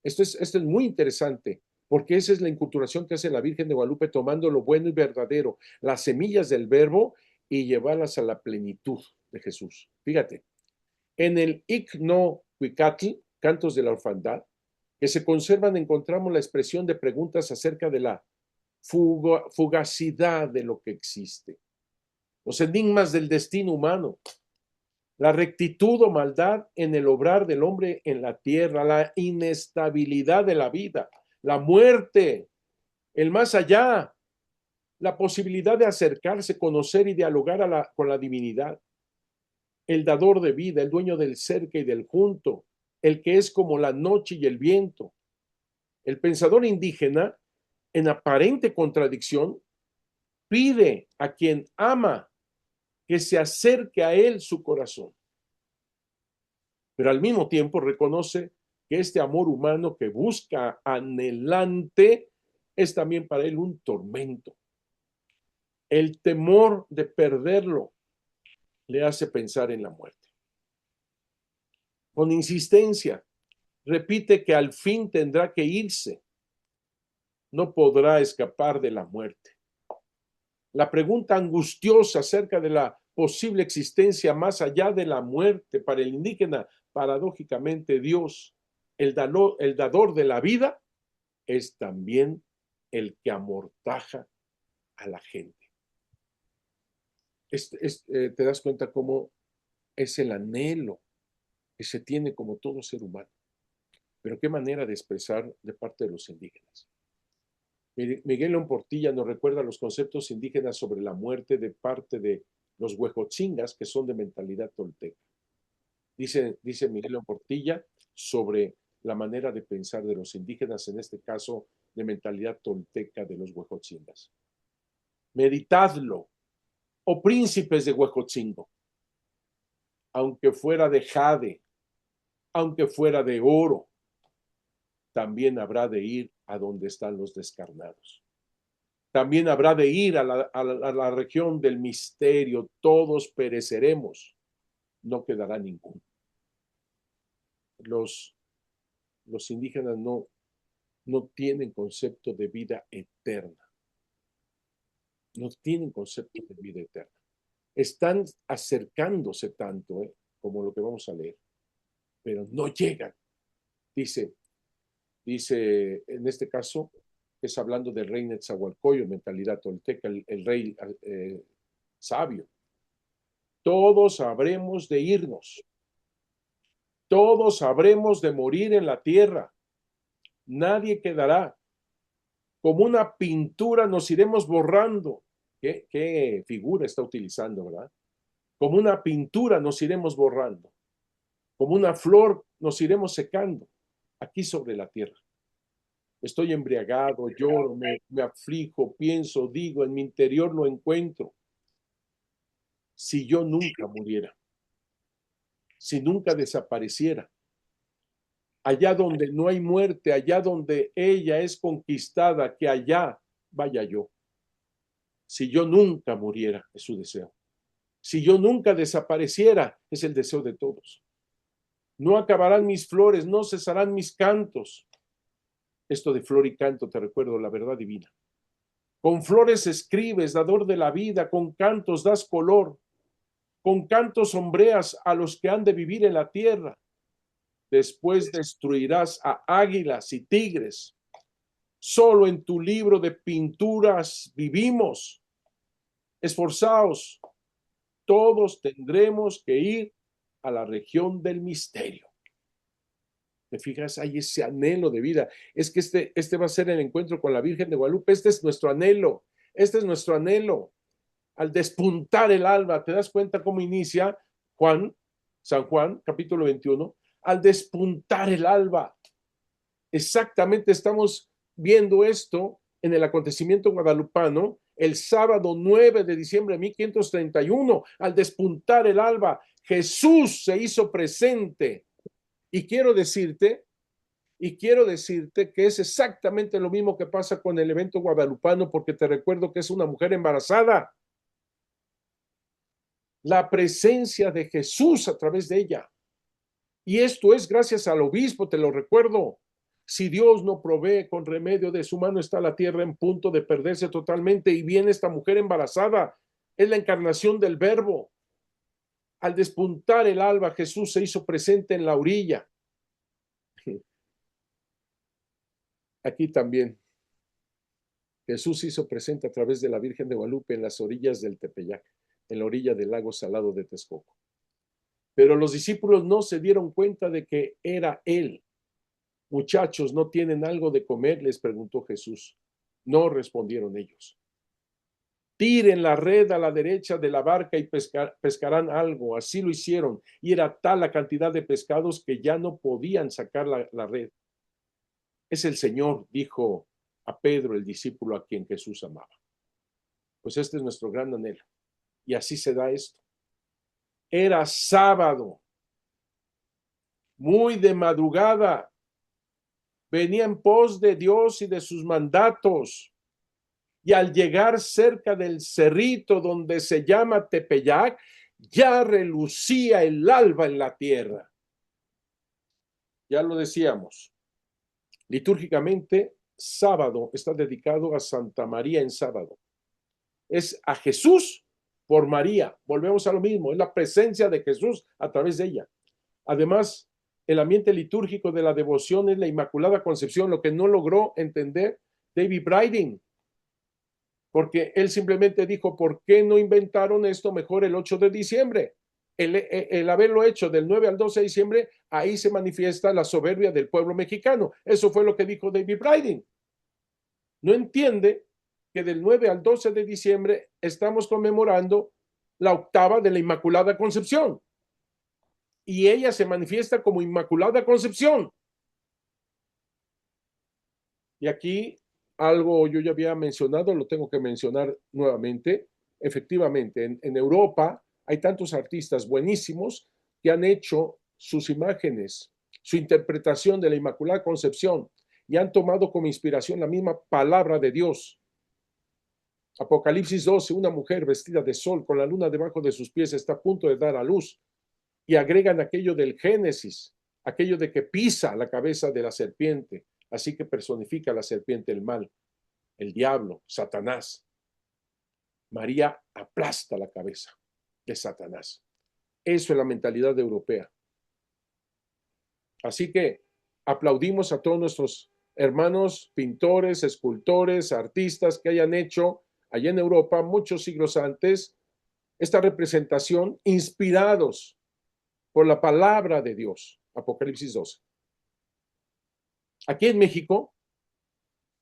Esto es muy interesante, porque esa es la inculturación que hace la Virgen de Guadalupe, tomando lo bueno y verdadero, las semillas del verbo, y llevarlas a la plenitud de Jesús. Fíjate, en el Icno Huicatl, Cantos de la Orfandad, que se conservan, encontramos la expresión de preguntas acerca de la fugacidad de lo que existe, los enigmas del destino humano, la rectitud o maldad en el obrar del hombre en la tierra, la inestabilidad de la vida, la muerte, el más allá, la posibilidad de acercarse, conocer y dialogar con la divinidad, el dador de vida, el dueño del cerca y del junto, el que es como la noche y el viento. El pensador indígena, en aparente contradicción, pide a quien ama que se acerque a él su corazón, pero al mismo tiempo reconoce que este amor humano que busca anhelante es también para él un tormento. El temor de perderlo le hace pensar en la muerte. Con insistencia, repite que al fin tendrá que irse. No podrá escapar de la muerte. La pregunta angustiosa acerca de la posible existencia más allá de la muerte para el indígena, paradójicamente Dios, el dador de la vida, es también el que amortaja a la gente. Te das cuenta cómo es el anhelo que se tiene como todo ser humano. Pero qué manera de expresar de parte de los indígenas. Miguel León Portilla nos recuerda los conceptos indígenas sobre la muerte de parte de los huejotzingas, que son de mentalidad tolteca. Dice Miguel León Portilla sobre la manera de pensar de los indígenas, en este caso de mentalidad tolteca de los huejotzingas. Meditadlo, oh príncipes de Huejotzingo, aunque fuera de jade, aunque fuera de oro, también habrá de ir a donde están los descarnados. También habrá de ir a la región del misterio. Todos pereceremos, no quedará ninguno. Los indígenas no tienen concepto de vida eterna. No tienen concepto de vida eterna. Están acercándose tanto, como lo que vamos a leer, pero no llegan. Dice, en este caso, es hablando del rey Netzahualcoyo, mentalidad tolteca, el rey sabio. Todos habremos de irnos. Todos habremos de morir en la tierra. Nadie quedará. Como una pintura nos iremos borrando. ¿Qué figura está utilizando, verdad? Como una pintura nos iremos borrando. Como una flor nos iremos secando aquí sobre la tierra. Estoy embriagado, lloro, me aflijo, pienso, digo, en mi interior lo encuentro. Si yo nunca muriera, si nunca desapareciera, allá donde no hay muerte, allá donde ella es conquistada, que allá vaya yo. Si yo nunca muriera, es su deseo. Si yo nunca desapareciera, es el deseo de todos. No acabarán mis flores, no cesarán mis cantos. Esto de flor y canto, te recuerdo la verdad divina. Con flores escribes, dador de la vida, con cantos das color, con cantos sombreas a los que han de vivir en la tierra. Después destruirás a águilas y tigres. Solo en tu libro de pinturas vivimos. Esforzaos, todos tendremos que ir a la región del misterio. ¿Te fijas? Hay ese anhelo de vida. Es que este va a ser el encuentro con la Virgen de Guadalupe. Este es nuestro anhelo. Este es nuestro anhelo. Al despuntar el alba, ¿te das cuenta cómo inicia San Juan, capítulo 21? Al despuntar el alba. Exactamente estamos viendo esto en el acontecimiento guadalupano el sábado 9 de diciembre de 1531. Al despuntar el alba, Jesús se hizo presente. Y quiero decirte que es exactamente lo mismo que pasa con el evento guadalupano, porque te recuerdo que es una mujer embarazada. La presencia de Jesús a través de ella. Y esto es gracias al obispo, te lo recuerdo. Si Dios no provee con remedio, de su mano está la tierra en punto de perderse totalmente, y viene esta mujer embarazada. Es la encarnación del Verbo. Al despuntar el alba, Jesús se hizo presente en la orilla. Aquí también. Jesús se hizo presente a través de la Virgen de Guadalupe en las orillas del Tepeyac, en la orilla del lago salado de Texcoco. Pero los discípulos no se dieron cuenta de que era Él. Muchachos, ¿no tienen algo de comer?, les preguntó Jesús. No respondieron ellos. Tiren la red a la derecha de la barca y pescarán algo. Así lo hicieron, y era tal la cantidad de pescados que ya no podían sacar la red. Es el Señor, dijo a Pedro, el discípulo a quien Jesús amaba. Pues este es nuestro gran anhelo. Y así se da esto. Era sábado, muy de madrugada. Venía en pos de Dios y de sus mandatos. Y al llegar cerca del cerrito donde se llama Tepeyac, ya relucía el alba en la tierra. Ya lo decíamos. Litúrgicamente, sábado está dedicado a Santa María en sábado. Es a Jesús por María. Volvemos a lo mismo. Es la presencia de Jesús a través de ella. Además, el ambiente litúrgico de la devoción es la Inmaculada Concepción, lo que no logró entender David Briding, porque él simplemente dijo, ¿por qué no inventaron esto mejor el 8 de diciembre? El haberlo hecho del 9 al 12 de diciembre, ahí se manifiesta la soberbia del pueblo mexicano. Eso fue lo que dijo David Briding. No entiende que del 9 al 12 de diciembre estamos conmemorando la octava de la Inmaculada Concepción. Y ella se manifiesta como Inmaculada Concepción. Y aquí algo yo ya había mencionado, lo tengo que mencionar nuevamente. Efectivamente, en Europa hay tantos artistas buenísimos que han hecho sus imágenes, su interpretación de la Inmaculada Concepción, y han tomado como inspiración la misma palabra de Dios. Apocalipsis 12, una mujer vestida de sol con la luna debajo de sus pies está a punto de dar a luz, y agregan aquello del Génesis, aquello de que pisa la cabeza de la serpiente, así que personifica a la serpiente el mal, el diablo, Satanás. María aplasta la cabeza de Satanás. Eso es la mentalidad europea. Así que aplaudimos a todos nuestros hermanos pintores, escultores, artistas que hayan hecho allá en Europa, muchos siglos antes, esta representación, inspirados por la palabra de Dios. Apocalipsis 12. Aquí en México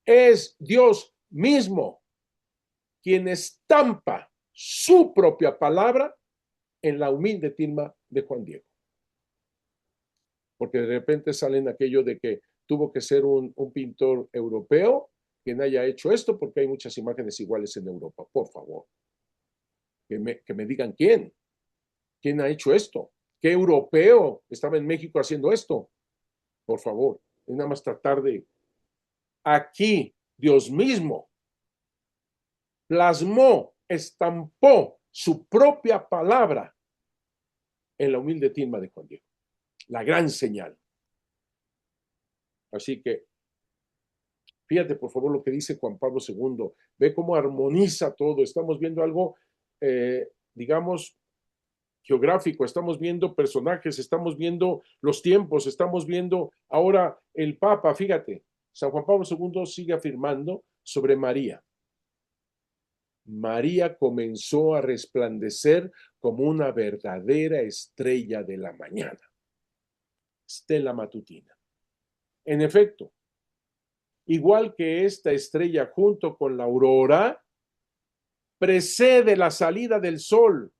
es Dios mismo quien estampa su propia palabra en la humilde tilma de Juan Diego. Porque de repente salen aquello de que tuvo que ser un pintor europeo quien haya hecho esto, porque hay muchas imágenes iguales en Europa. Por favor, que me digan quién ha hecho esto, qué europeo estaba en México haciendo esto. Por favor, es nada más tratar de... Aquí, Dios mismo plasmó, estampó su propia palabra en la humilde tilma de Juan Diego. La gran señal. Así que, fíjate por favor lo que dice Juan Pablo II. Ve cómo armoniza todo. Estamos viendo algo, digamos, geográfico. Estamos viendo personajes, estamos viendo los tiempos, estamos viendo ahora el Papa. Fíjate, San Juan Pablo II sigue afirmando sobre María. María comenzó a resplandecer como una verdadera estrella de la mañana. Stella matutina. En efecto, igual que esta estrella junto con la aurora, precede la salida del sol.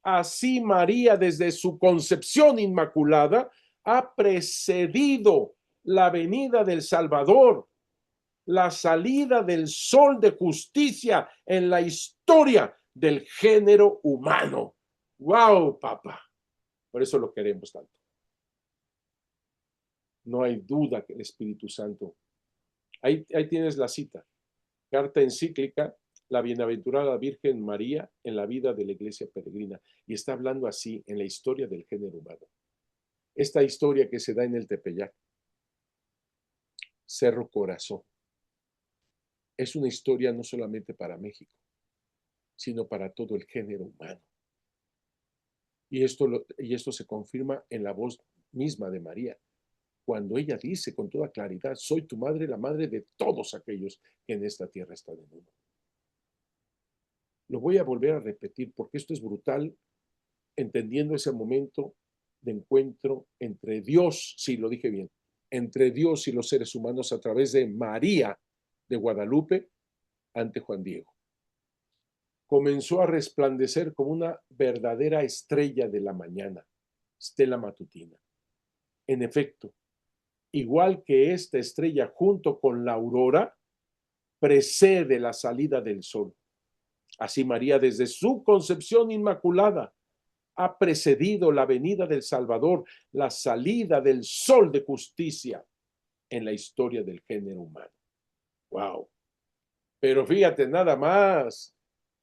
Así María, desde su concepción inmaculada, ha precedido la venida del Salvador, la salida del sol de justicia en la historia del género humano. ¡Wow, papá! Por eso lo queremos tanto. No hay duda que el Espíritu Santo. Ahí tienes la cita. Carta encíclica, la bienaventurada Virgen María en la vida de la Iglesia peregrina. Y está hablando así en la historia del género humano. Esta historia que se da en el Tepeyac, Cerro Corazón, es una historia no solamente para México, sino para todo el género humano. Y esto se confirma en la voz misma de María, cuando ella dice con toda claridad: soy tu madre, la madre de todos aquellos que en esta tierra están en uno. Lo voy a volver a repetir porque esto es brutal, entendiendo ese momento de encuentro entre Dios, sí, lo dije bien, entre Dios y los seres humanos a través de María de Guadalupe ante Juan Diego. Comenzó a resplandecer como una verdadera estrella de la mañana, Stella matutina. En efecto, igual que esta estrella junto con la aurora, precede la salida del sol. Así María, desde su concepción inmaculada, ha precedido la venida del Salvador, la salida del sol de justicia en la historia del género humano. ¡Wow! Pero fíjate nada más,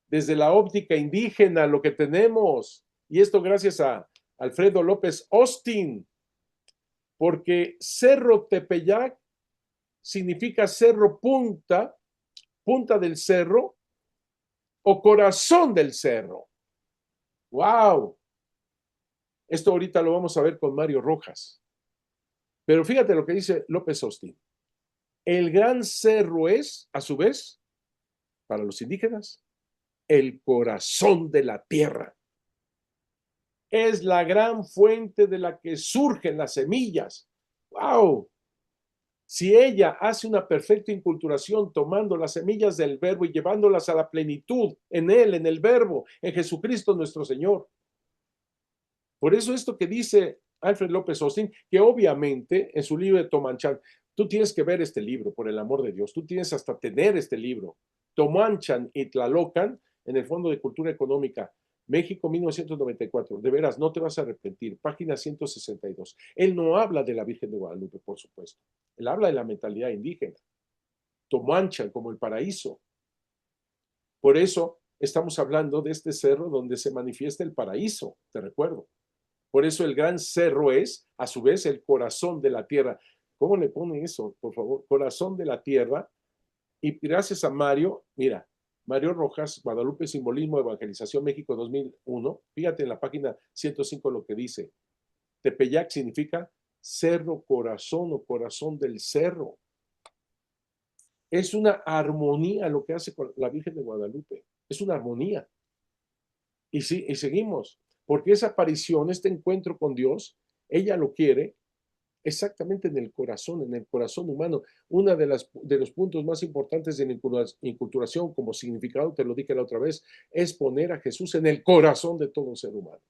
desde la óptica indígena, lo que tenemos, y esto gracias a Alfredo López Austin, porque Cerro Tepeyac significa cerro punta, punta del cerro, o corazón del cerro. ¡Wow! Esto ahorita lo vamos a ver con Mario Rojas. Pero fíjate lo que dice López Austin. El gran cerro es, a su vez, para los indígenas, el corazón de la tierra. Es la gran fuente de la que surgen las semillas. ¡Wow! Si ella hace una perfecta inculturación tomando las semillas del verbo y llevándolas a la plenitud en él, en el verbo, en Jesucristo nuestro Señor. Por eso esto que dice Alfred López Austin, que obviamente en su libro de Tomanchan, tú tienes que ver este libro, por el amor de Dios, tú tienes hasta tener este libro, Tomanchan y Tlalocan, en el Fondo de Cultura Económica, México 1994, de veras, no te vas a arrepentir, página 162. Él no habla de la Virgen de Guadalupe, por supuesto, él habla de la mentalidad indígena, Tomanchan como el paraíso. Por eso estamos hablando de este cerro donde se manifiesta el paraíso, te recuerdo. Por eso el gran cerro es, a su vez, el corazón de la tierra. ¿Cómo le pone eso, por favor? Corazón de la tierra. Y gracias a Mario, mira, Mario Rojas, Guadalupe, Simbolismo, Evangelización, México 2001. Fíjate en la página 105 lo que dice. Tepeyac significa cerro, corazón o corazón del cerro. Es una armonía lo que hace con la Virgen de Guadalupe. Es una armonía. Y sí, y seguimos. Porque esa aparición, este encuentro con Dios, ella lo quiere exactamente en el corazón humano. Uno de los puntos más importantes de la inculturación, como significado, te lo dije la otra vez, es poner a Jesús en el corazón de todo ser humano.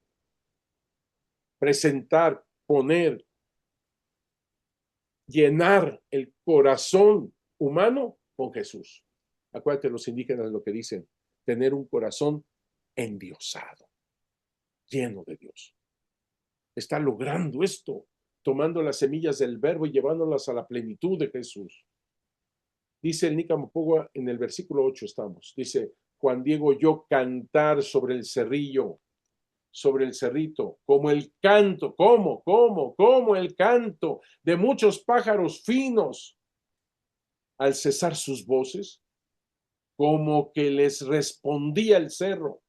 Presentar, poner, llenar el corazón humano con Jesús. Acuérdate, los indígenas lo que dicen, tener un corazón endiosado, lleno de Dios. Está logrando esto, tomando las semillas del verbo y llevándolas a la plenitud de Jesús. Dice el Nicampogua, en el versículo 8 estamos, dice, Juan Diego oyó cantar sobre el cerrillo, sobre el cerrito, como el canto, como el canto de muchos pájaros finos. Al cesar sus voces, como que les respondía el cerro,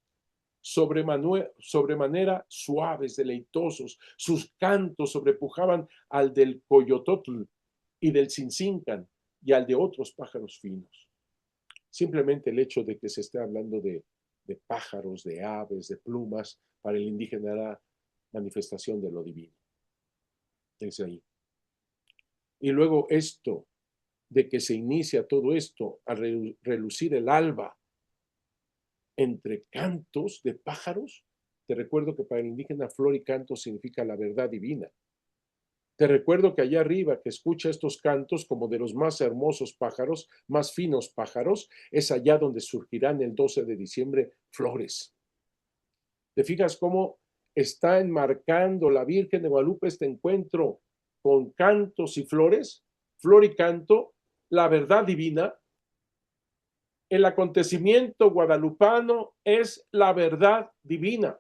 sobremanera suaves, deleitosos. Sus cantos sobrepujaban al del coyototl y del cincincan y al de otros pájaros finos. Simplemente el hecho de que se esté hablando de pájaros, de aves, de plumas, para el indígena era manifestación de lo divino. Desde ahí. Y luego esto, de que se inicia todo esto a relucir el alba entre cantos de pájaros. Te recuerdo que para el indígena flor y canto significa la verdad divina. Te recuerdo que allá arriba, que escucha estos cantos como de los más hermosos pájaros, más finos pájaros, es allá donde surgirán el 12 de diciembre flores. ¿Te fijas cómo está enmarcando la Virgen de Guadalupe este encuentro con cantos y flores? Flor y canto, la verdad divina. El acontecimiento guadalupano es la verdad divina.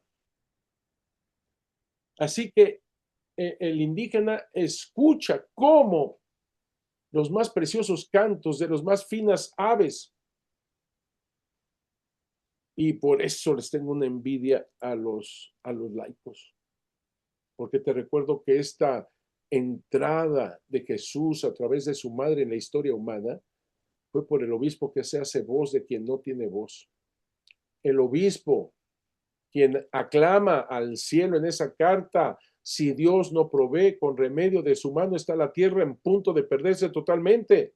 Así que el indígena escucha cómo los más preciosos cantos de los más finas aves, y por eso les tengo una envidia a los laicos, porque te recuerdo que esta entrada de Jesús a través de su madre en la historia humana fue por el obispo que se hace voz de quien no tiene voz. El obispo, quien aclama al cielo en esa carta, si Dios no provee, con remedio de su mano está la tierra en punto de perderse totalmente.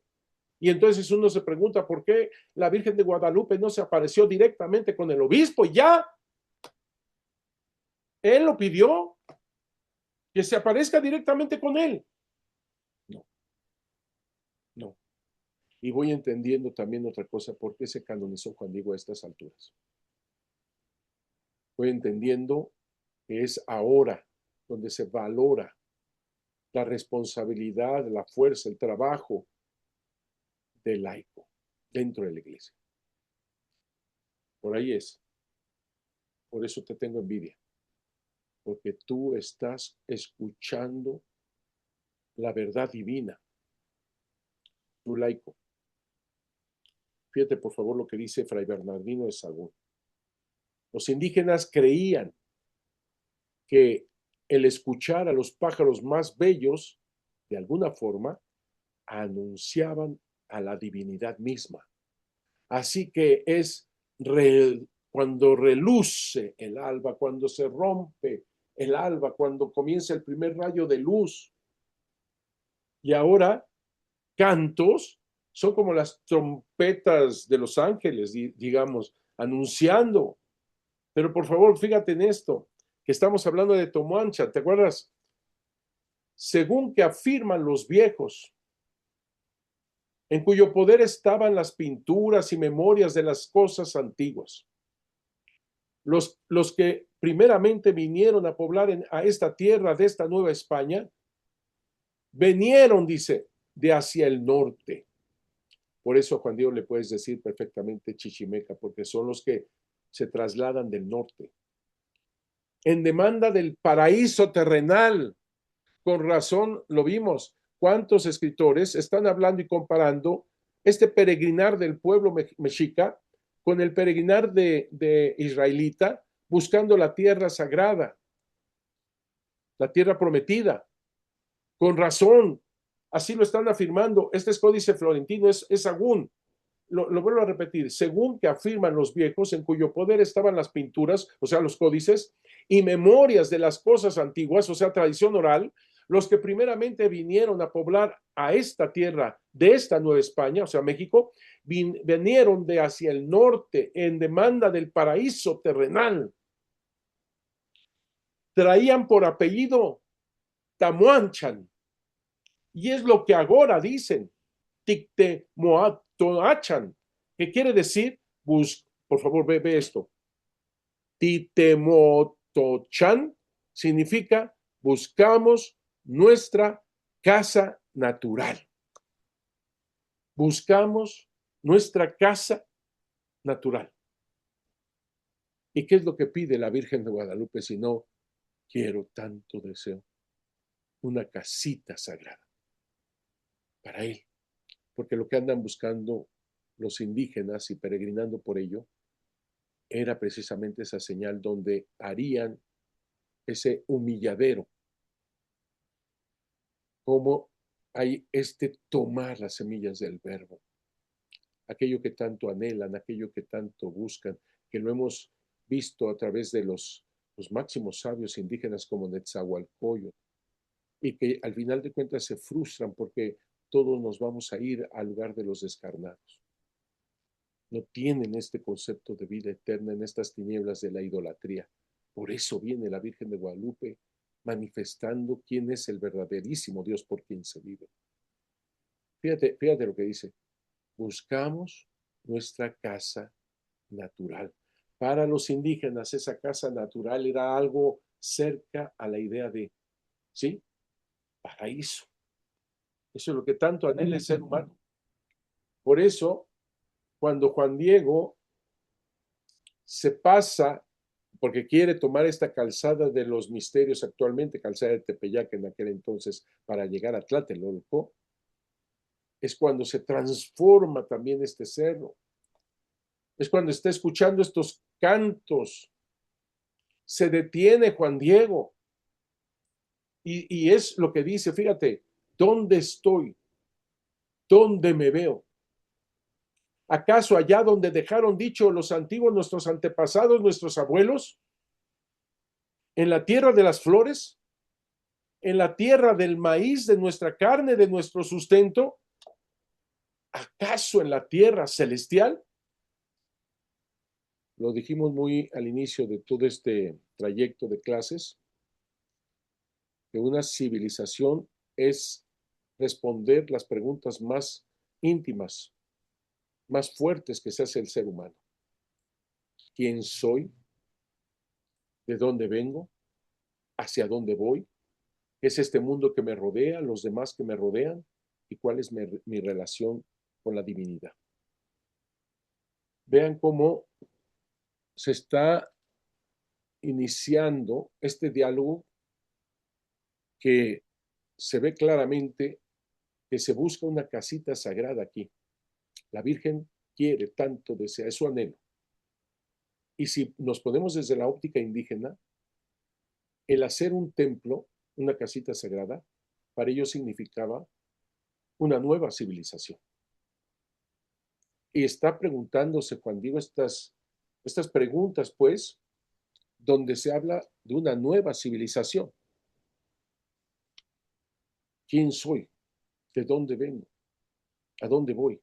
Y entonces uno se pregunta por qué la Virgen de Guadalupe no se apareció directamente con el obispo y ya. Él lo pidió, que se aparezca directamente con él. No. Y voy entendiendo también otra cosa, por qué se canonizó Juan Diego a estas alturas. Voy entendiendo que es ahora donde se valora la responsabilidad, la fuerza, el trabajo del laico dentro de la iglesia. Por ahí es. Por eso te tengo envidia. Porque tú estás escuchando la verdad divina. Tu laico. Fíjate por favor lo que dice Fray Bernardino de Sahagún. Los indígenas creían que el escuchar a los pájaros más bellos, de alguna forma, anunciaban a la divinidad misma. Así que es cuando reluce el alba, cuando se rompe el alba, cuando comienza el primer rayo de luz. Y ahora, cantos son como las trompetas de los ángeles, digamos, anunciando. Pero por favor, fíjate en esto, que estamos hablando de Tomoancha, ¿te acuerdas? Según que afirman los viejos, en cuyo poder estaban las pinturas y memorias de las cosas antiguas. Los que primeramente vinieron a poblar a esta tierra de esta Nueva España, vinieron, dice, de hacia el norte. Por eso a Juan Diego le puedes decir perfectamente chichimeca, porque son los que se trasladan del norte. En demanda del paraíso terrenal. Con razón lo vimos. ¿Cuántos escritores están hablando y comparando este peregrinar del pueblo mexica con el peregrinar de israelita buscando la tierra sagrada, la tierra prometida? Con razón, así lo están afirmando. Este es Códice Florentino, es Sahagún. Lo vuelvo a repetir, según que afirman los viejos, en cuyo poder estaban las pinturas, o sea, los códices, y memorias de las cosas antiguas, o sea, tradición oral, los que primeramente vinieron a poblar a esta tierra de esta Nueva España, o sea, México, vinieron de hacia el norte en demanda del paraíso terrenal. Traían por apellido Tamuanchan Y es lo que ahora dicen, Tictemoatoachan, que quiere decir, por favor, ve esto. Titemotochan significa buscamos nuestra casa natural. Buscamos nuestra casa natural. ¿Y qué es lo que pide la Virgen de Guadalupe si no quiero tanto deseo? Una casita sagrada para Él. Porque lo que andan buscando los indígenas y peregrinando por ello era precisamente esa señal donde harían ese humilladero. Como hay tomar las semillas del verbo. Aquello que tanto anhelan, aquello que tanto buscan, que lo hemos visto a través de los máximos sabios indígenas como Netzahualcóyotl, y que al final de cuentas se frustran porque todos nos vamos a ir al lugar de los descarnados. No tienen este concepto de vida eterna en estas tinieblas de la idolatría. Por eso viene la Virgen de Guadalupe manifestando quién es el verdaderísimo Dios por quien se vive. Fíjate lo que dice. Buscamos nuestra casa natural. Para los indígenas, esa casa natural era algo cerca a la idea de, ¿sí? Paraíso. Eso es lo que tanto anhela el ser humano. Por eso, cuando Juan Diego se pasa, porque quiere tomar esta calzada de los misterios actualmente, calzada de Tepeyac en aquel entonces, para llegar a Tlatelolco, es cuando se transforma también este cerro. Es cuando está escuchando estos cantos. Se detiene Juan Diego. Y es lo que dice, fíjate, ¿dónde estoy? ¿Dónde me veo? ¿Acaso allá donde dejaron dicho los antiguos, nuestros antepasados, nuestros abuelos? ¿En la tierra de las flores? ¿En la tierra del maíz, de nuestra carne, de nuestro sustento? ¿Acaso en la tierra celestial? Lo dijimos muy al inicio de todo este trayecto de clases, que una civilización es responder las preguntas más íntimas, más fuertes que se hace el ser humano. ¿Quién soy? ¿De dónde vengo? ¿Hacia dónde voy? ¿Qué es este mundo que me rodea? ¿Los demás que me rodean? ¿Y cuál es mi relación con la divinidad? Vean cómo se está iniciando este diálogo que se ve claramente que se busca una casita sagrada aquí. La Virgen quiere tanto, desea, es su anhelo. Y si nos ponemos desde la óptica indígena, el hacer un templo, una casita sagrada, para ellos significaba una nueva civilización. Y está preguntándose Juan Diego estas preguntas, pues, donde se habla de una nueva civilización. ¿Quién soy? ¿De dónde vengo? ¿A dónde voy?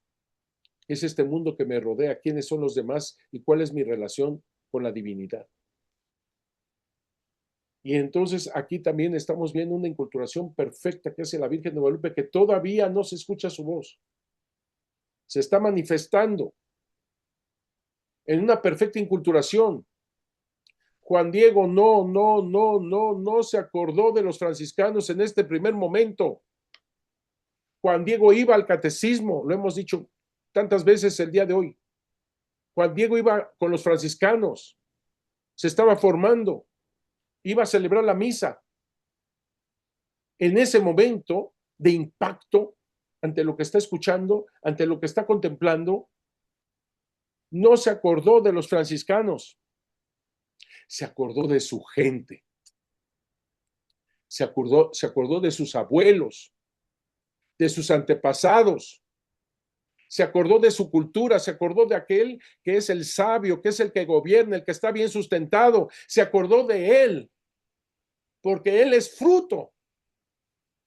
¿Es este mundo que me rodea? ¿Quiénes son los demás? ¿Y cuál es mi relación con la divinidad? Y entonces aquí también estamos viendo una inculturación perfecta que hace la Virgen de Guadalupe, que todavía no se escucha su voz. Se está manifestando en una perfecta inculturación. Juan Diego no se acordó de los franciscanos en este primer momento. Juan Diego iba al catecismo, lo hemos dicho tantas veces el día de hoy. Juan Diego iba con los franciscanos, se estaba formando, iba a celebrar la misa. En ese momento de impacto ante lo que está escuchando, ante lo que está contemplando, no se acordó de los franciscanos, se acordó de su gente, se acordó de sus abuelos, de sus antepasados, se acordó de su cultura, se acordó de aquel que es el sabio, que es el que gobierna, el que está bien sustentado, se acordó de él, porque él es fruto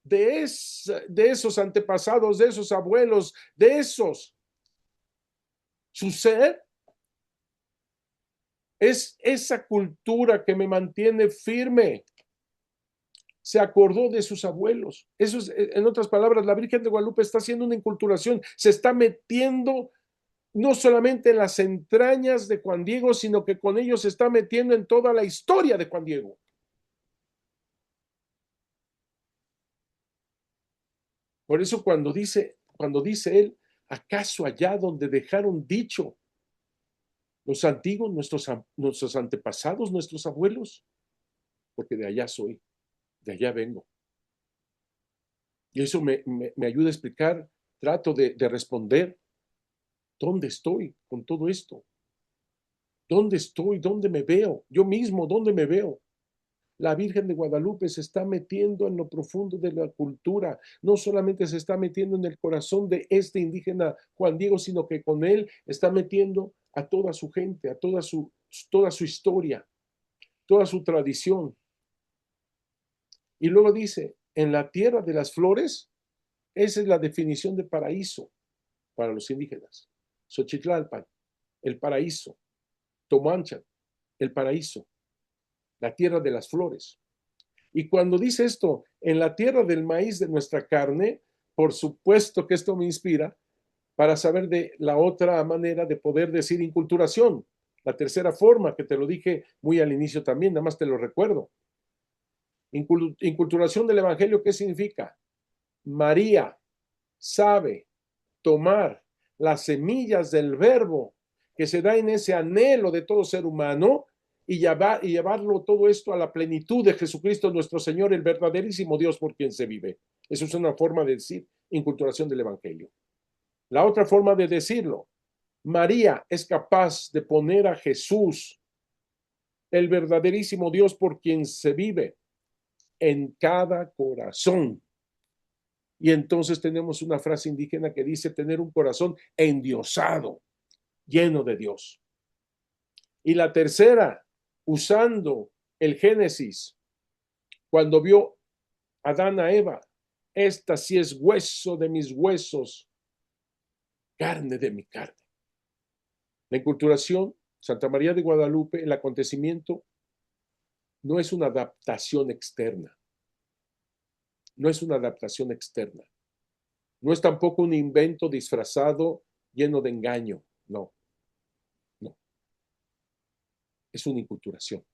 de esos antepasados, de esos abuelos, de esos. Su ser es esa cultura que me mantiene firme. se acordó de sus abuelos. Eso es, en otras palabras, la Virgen de Guadalupe está haciendo una inculturación, se está metiendo no solamente en las entrañas de Juan Diego, sino que con ellos se está metiendo en toda la historia de Juan Diego. Por eso cuando dice él, ¿acaso allá donde dejaron dicho los antiguos, nuestros antepasados, nuestros abuelos? Porque de allá soy, de allá vengo. Y eso me ayuda a explicar, trato de responder, ¿dónde estoy con todo esto? ¿Dónde estoy? ¿Dónde me veo? Yo mismo, ¿dónde me veo? La Virgen de Guadalupe se está metiendo en lo profundo de la cultura. No solamente se está metiendo en el corazón de este indígena Juan Diego, sino que con él está metiendo a toda su gente, a toda su historia, toda su tradición. Y luego dice, en la tierra de las flores, esa es la definición de paraíso para los indígenas. Xochitlalpan, el paraíso. Tomanchan, el paraíso. La tierra de las flores. Y cuando dice esto, en la tierra del maíz de nuestra carne, por supuesto que esto me inspira para saber de la otra manera de poder decir inculturación. La tercera forma, que te lo dije muy al inicio también, nada más te lo recuerdo. Inculturación del Evangelio, ¿qué significa? María sabe tomar las semillas del verbo que se da en ese anhelo de todo ser humano y llevarlo todo esto a la plenitud de Jesucristo nuestro Señor, el verdaderísimo Dios por quien se vive. Eso es una forma de decir inculturación del Evangelio. La otra forma de decirlo, María es capaz de poner a Jesús, el verdaderísimo Dios por quien se vive, en cada corazón. Y entonces tenemos una frase indígena que dice tener un corazón endiosado, lleno de Dios. Y la tercera, usando el Génesis, cuando vio Adán a Eva, esta sí es hueso de mis huesos, carne de mi carne. La inculturación, Santa María de Guadalupe, el acontecimiento, no es una adaptación externa. No es una adaptación externa. No es tampoco un invento disfrazado lleno de engaño. No. No. Es una inculturación.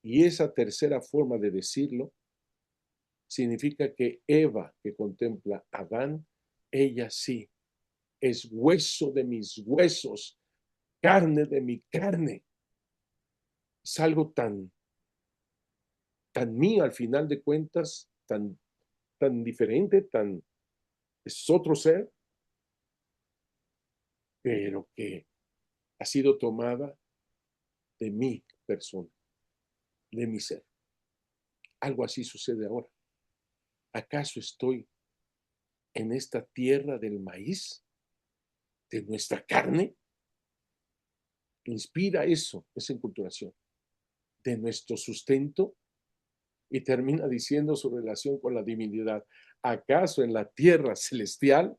Y esa tercera forma de decirlo significa que Eva, que contempla a Adán, ella sí es hueso de mis huesos, carne de mi carne. Es algo tan mío al final de cuentas, tan diferente, es otro ser, pero que ha sido tomada de mi persona, de mi ser. Algo así sucede ahora. ¿Acaso estoy en esta tierra del maíz, de nuestra carne? Inspira eso, esa inculturación, de nuestro sustento, y termina diciendo su relación con la divinidad. ¿Acaso en la tierra celestial?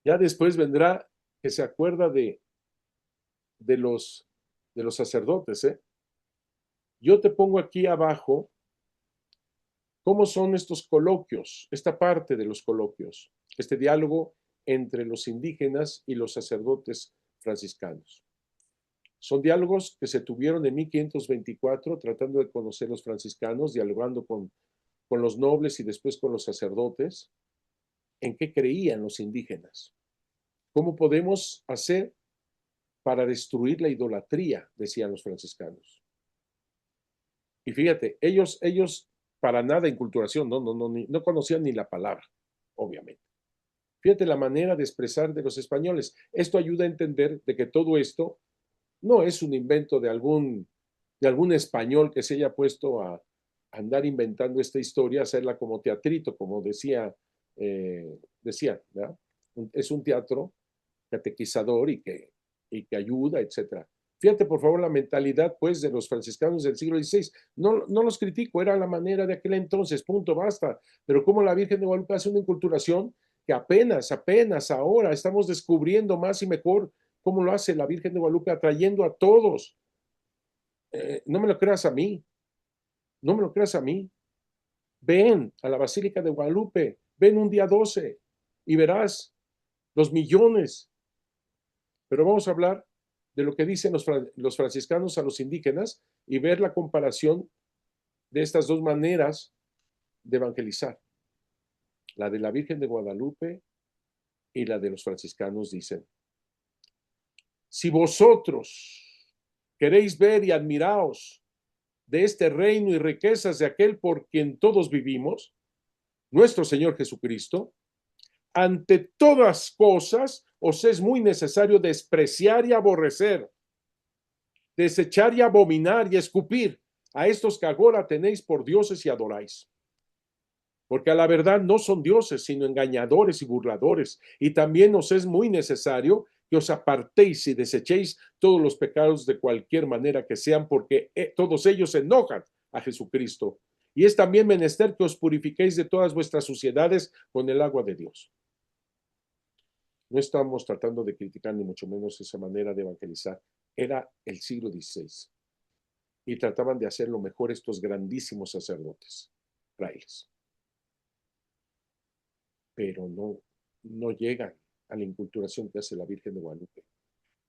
Ya después vendrá que se acuerda de los sacerdotes. Yo te pongo aquí abajo cómo son estos coloquios, esta parte de los coloquios, este diálogo entre los indígenas y los sacerdotes franciscanos. Son diálogos que se tuvieron en 1524, tratando de conocer los franciscanos, dialogando con los nobles y después con los sacerdotes, en qué creían los indígenas. ¿Cómo podemos hacer para destruir la idolatría?, decían los franciscanos. Y fíjate, ellos para nada inculturación, no conocían ni la palabra, obviamente. Fíjate la manera de expresar de los españoles. Esto ayuda a entender de que todo esto no es un invento de algún español que se haya puesto a andar inventando esta historia, hacerla como teatrito, como decían, ¿verdad? Es un teatro catequizador y que ayuda, etcétera. Fíjate, por favor, la mentalidad, pues, de los franciscanos del siglo XVI. No los critico, era la manera de aquel entonces, punto, basta. Pero como la Virgen de Guadalupe hace una inculturación que apenas ahora estamos descubriendo más y mejor cómo lo hace la Virgen de Guadalupe, atrayendo a todos no me lo creas a mí, no me lo creas a mí. Ven a la Basílica de Guadalupe, ven un día 12 y verás los millones. Pero vamos a hablar de lo que dicen los franciscanos a los indígenas y ver la comparación de estas dos maneras de evangelizar. La de la Virgen de Guadalupe y la de los franciscanos dicen: si vosotros queréis ver y admiraos de este reino y riquezas de aquel por quien todos vivimos, nuestro Señor Jesucristo, ante todas cosas os es muy necesario despreciar y aborrecer, desechar y abominar y escupir a estos que ahora tenéis por dioses y adoráis. Porque a la verdad no son dioses, sino engañadores y burladores. Y también os es muy necesario que os apartéis y desechéis todos los pecados de cualquier manera que sean, porque todos ellos enojan a Jesucristo. Y es también menester que os purifiquéis de todas vuestras suciedades con el agua de Dios. No estamos tratando de criticar ni mucho menos esa manera de evangelizar. Era el siglo XVI. Y trataban de hacer lo mejor estos grandísimos sacerdotes, frailes. Pero no llegan a la inculturación que hace la Virgen de Guadalupe.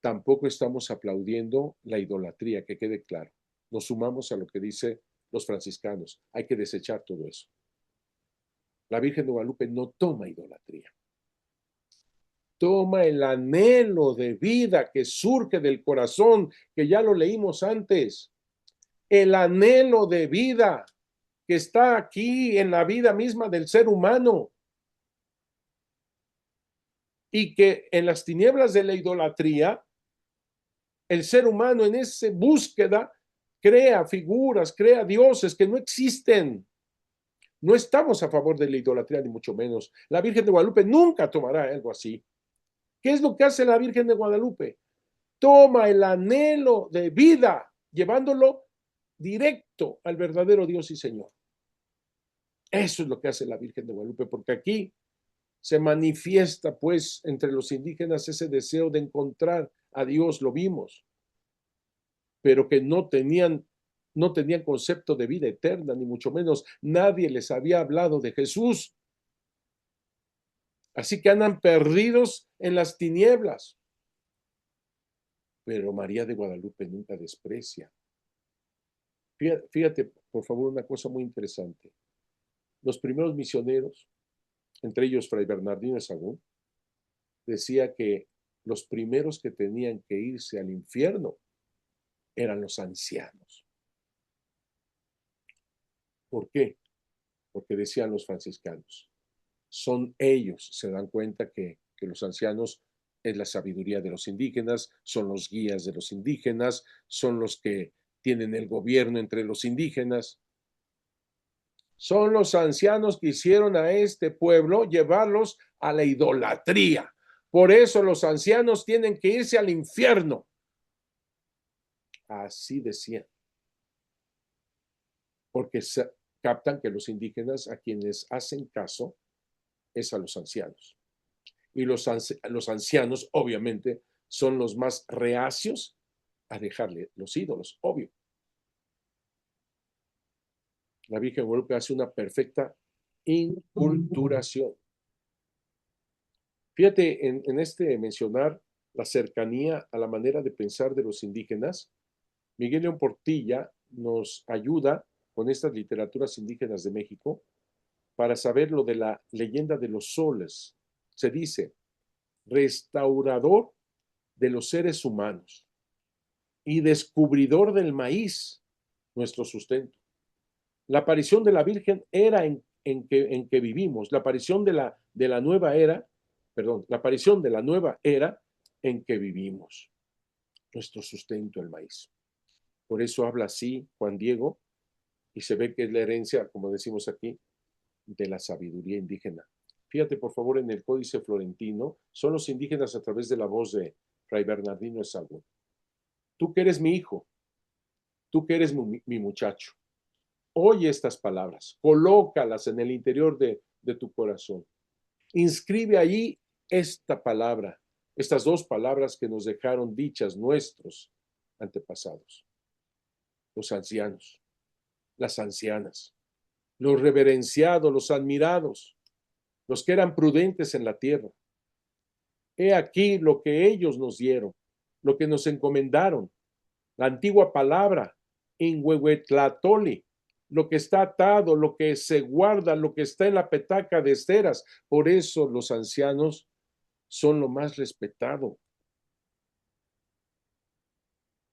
Tampoco estamos aplaudiendo la idolatría, que quede claro. Nos sumamos a lo que dicen los franciscanos. Hay que desechar todo eso. La Virgen de Guadalupe no toma idolatría. Toma el anhelo de vida que surge del corazón, que ya lo leímos antes. El anhelo de vida que está aquí en la vida misma del ser humano. Y que en las tinieblas de la idolatría, el ser humano en esa búsqueda crea figuras, crea dioses que no existen. No estamos a favor de la idolatría, ni mucho menos. La Virgen de Guadalupe nunca tomará algo así. ¿Qué es lo que hace la Virgen de Guadalupe? Toma el anhelo de vida, llevándolo directo al verdadero Dios y Señor. Eso es lo que hace la Virgen de Guadalupe, porque aquí se manifiesta, pues, entre los indígenas ese deseo de encontrar a Dios, lo vimos, pero que no tenían concepto de vida eterna, ni mucho menos nadie les había hablado de Jesús. Así que andan perdidos en las tinieblas. Pero María de Guadalupe nunca desprecia. Fíjate, por favor, una cosa muy interesante. Los primeros misioneros, entre ellos Fray Bernardino de Sahagún, decía que los primeros que tenían que irse al infierno eran los ancianos. ¿Por qué? Porque decían los franciscanos, son ellos, se dan cuenta que los ancianos es la sabiduría de los indígenas, son los guías de los indígenas, son los que tienen el gobierno entre los indígenas. Son los ancianos que hicieron a este pueblo llevarlos a la idolatría. Por eso los ancianos tienen que irse al infierno. Así decían. Porque captan que los indígenas a quienes hacen caso es a los ancianos. Y los ancianos, obviamente, son los más reacios a dejarle los ídolos, obvio. La Virgen de Guadalupe hace una perfecta inculturación. Fíjate en este mencionar la cercanía a la manera de pensar de los indígenas. Miguel León Portilla nos ayuda con estas literaturas indígenas de México para saber lo de la leyenda de los soles. Se dice, restaurador de los seres humanos y descubridor del maíz, nuestro sustento. La aparición de la Virgen era en que vivimos, la aparición de la nueva era, la aparición de la nueva era en que vivimos, nuestro sustento, el maíz. Por eso habla así Juan Diego, y se ve que es la herencia, como decimos aquí, de la sabiduría indígena. Fíjate, por favor, en el Códice Florentino, son los indígenas a través de la voz de Fray Bernardino de Sahagún. Tú que eres mi hijo, tú que eres mi muchacho, oye estas palabras, colócalas en el interior de tu corazón. Inscribe allí esta palabra, estas dos palabras que nos dejaron dichas nuestros antepasados. los ancianos, las ancianas, los reverenciados, los admirados, los que eran prudentes en la tierra. He aquí lo que ellos nos dieron, lo que nos encomendaron, la antigua palabra, Inhuehuetlatoli, lo que está atado, lo que se guarda, lo que está en la petaca de esteras. Por eso los ancianos son lo más respetado.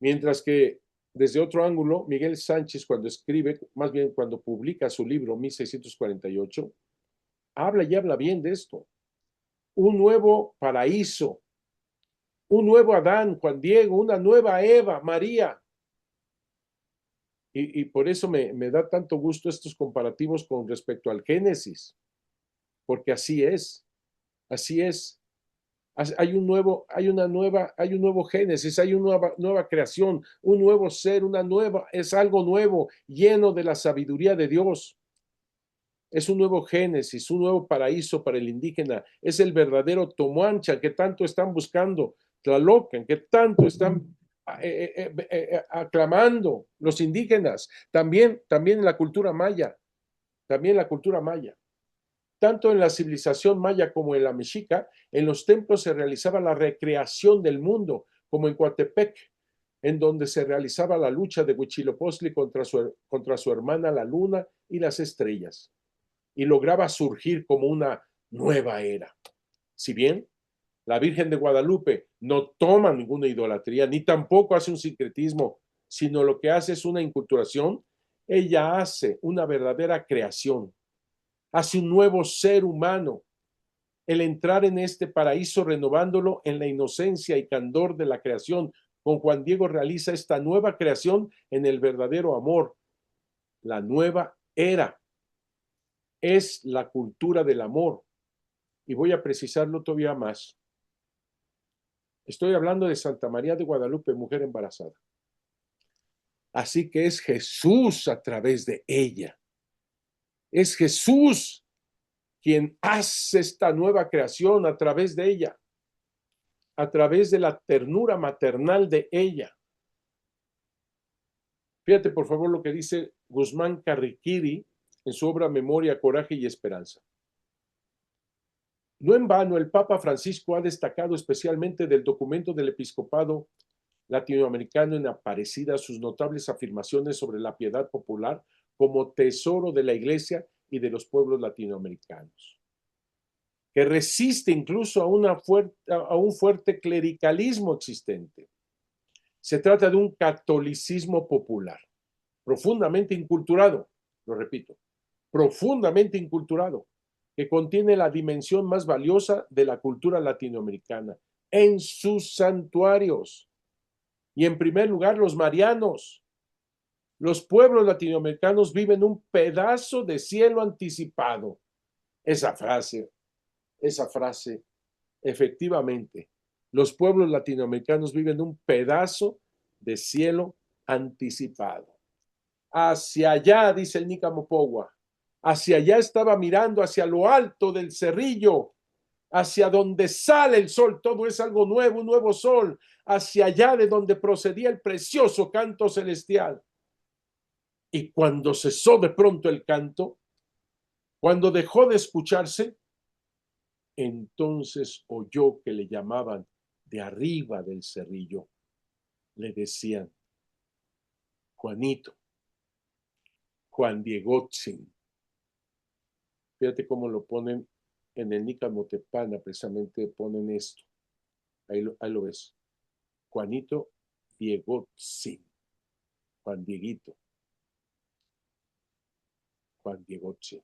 Mientras que desde otro ángulo, Miguel Sánchez, cuando escribe, más bien cuando publica su libro 1648, habla y habla bien de esto. Un nuevo paraíso, un nuevo Adán, Juan Diego, una nueva Eva, María. Y por eso me da tanto gusto estos comparativos con respecto al Génesis, porque así es, así es. Hay un nuevo Génesis, hay una nueva creación, un nuevo ser, es algo nuevo, lleno de la sabiduría de Dios. Es un nuevo Génesis, un nuevo paraíso para el indígena. Es el verdadero Tomoancha que tanto están buscando, Tlalocan, que tanto están aclamando los indígenas. También en la cultura maya, Tanto en la civilización maya como en la mexica, en los templos se realizaba la recreación del mundo, como en Coatepec, en donde se realizaba la lucha de Huitzilopochtli contra su hermana la luna y las estrellas, y lograba surgir como una nueva era. Si bien la Virgen de Guadalupe no toma ninguna idolatría, ni tampoco hace un sincretismo, sino lo que hace es una inculturación, ella hace una verdadera creación, hace un nuevo ser humano, el entrar en este paraíso renovándolo en la inocencia y candor de la creación. Con Juan Diego realiza esta nueva creación en el verdadero amor, la nueva era. Es la cultura del amor. Y voy a precisarlo todavía más. Estoy hablando de Santa María de Guadalupe, mujer embarazada. Así que es Jesús a través de ella. Es Jesús quien hace esta nueva creación a través de ella, a través de la ternura maternal de ella. Fíjate por favor lo que dice Guzmán Carriquiri en su obra Memoria, Coraje y Esperanza. No en vano el Papa Francisco ha destacado especialmente del documento del episcopado latinoamericano en Aparecida sus notables afirmaciones sobre la piedad popular como tesoro de la Iglesia y de los pueblos latinoamericanos, que resiste incluso a un fuerte clericalismo existente. Se trata de un catolicismo popular, profundamente inculturado, lo repito, profundamente inculturado, que contiene la dimensión más valiosa de la cultura latinoamericana en sus santuarios. Y en primer lugar, los marianos. Los pueblos latinoamericanos viven un pedazo de cielo anticipado. Esa frase, efectivamente, los pueblos latinoamericanos viven un pedazo de cielo anticipado. Hacia allá, dice el Nicamopowa, hacia allá estaba mirando, hacia lo alto del cerrillo, hacia donde sale el sol, todo es algo nuevo, un nuevo sol, hacia allá de donde procedía el precioso canto celestial. Y cuando cesó de pronto el canto, cuando dejó de escucharse, entonces oyó que le llamaban de arriba del cerrillo. Le decían, Juanito, Juan Diegotzin. Fíjate cómo lo ponen en el Nicamotepana, precisamente ponen esto. Ahí lo ves. Juanito Diegotzin. Juan Dieguito. Juan Diegotzin.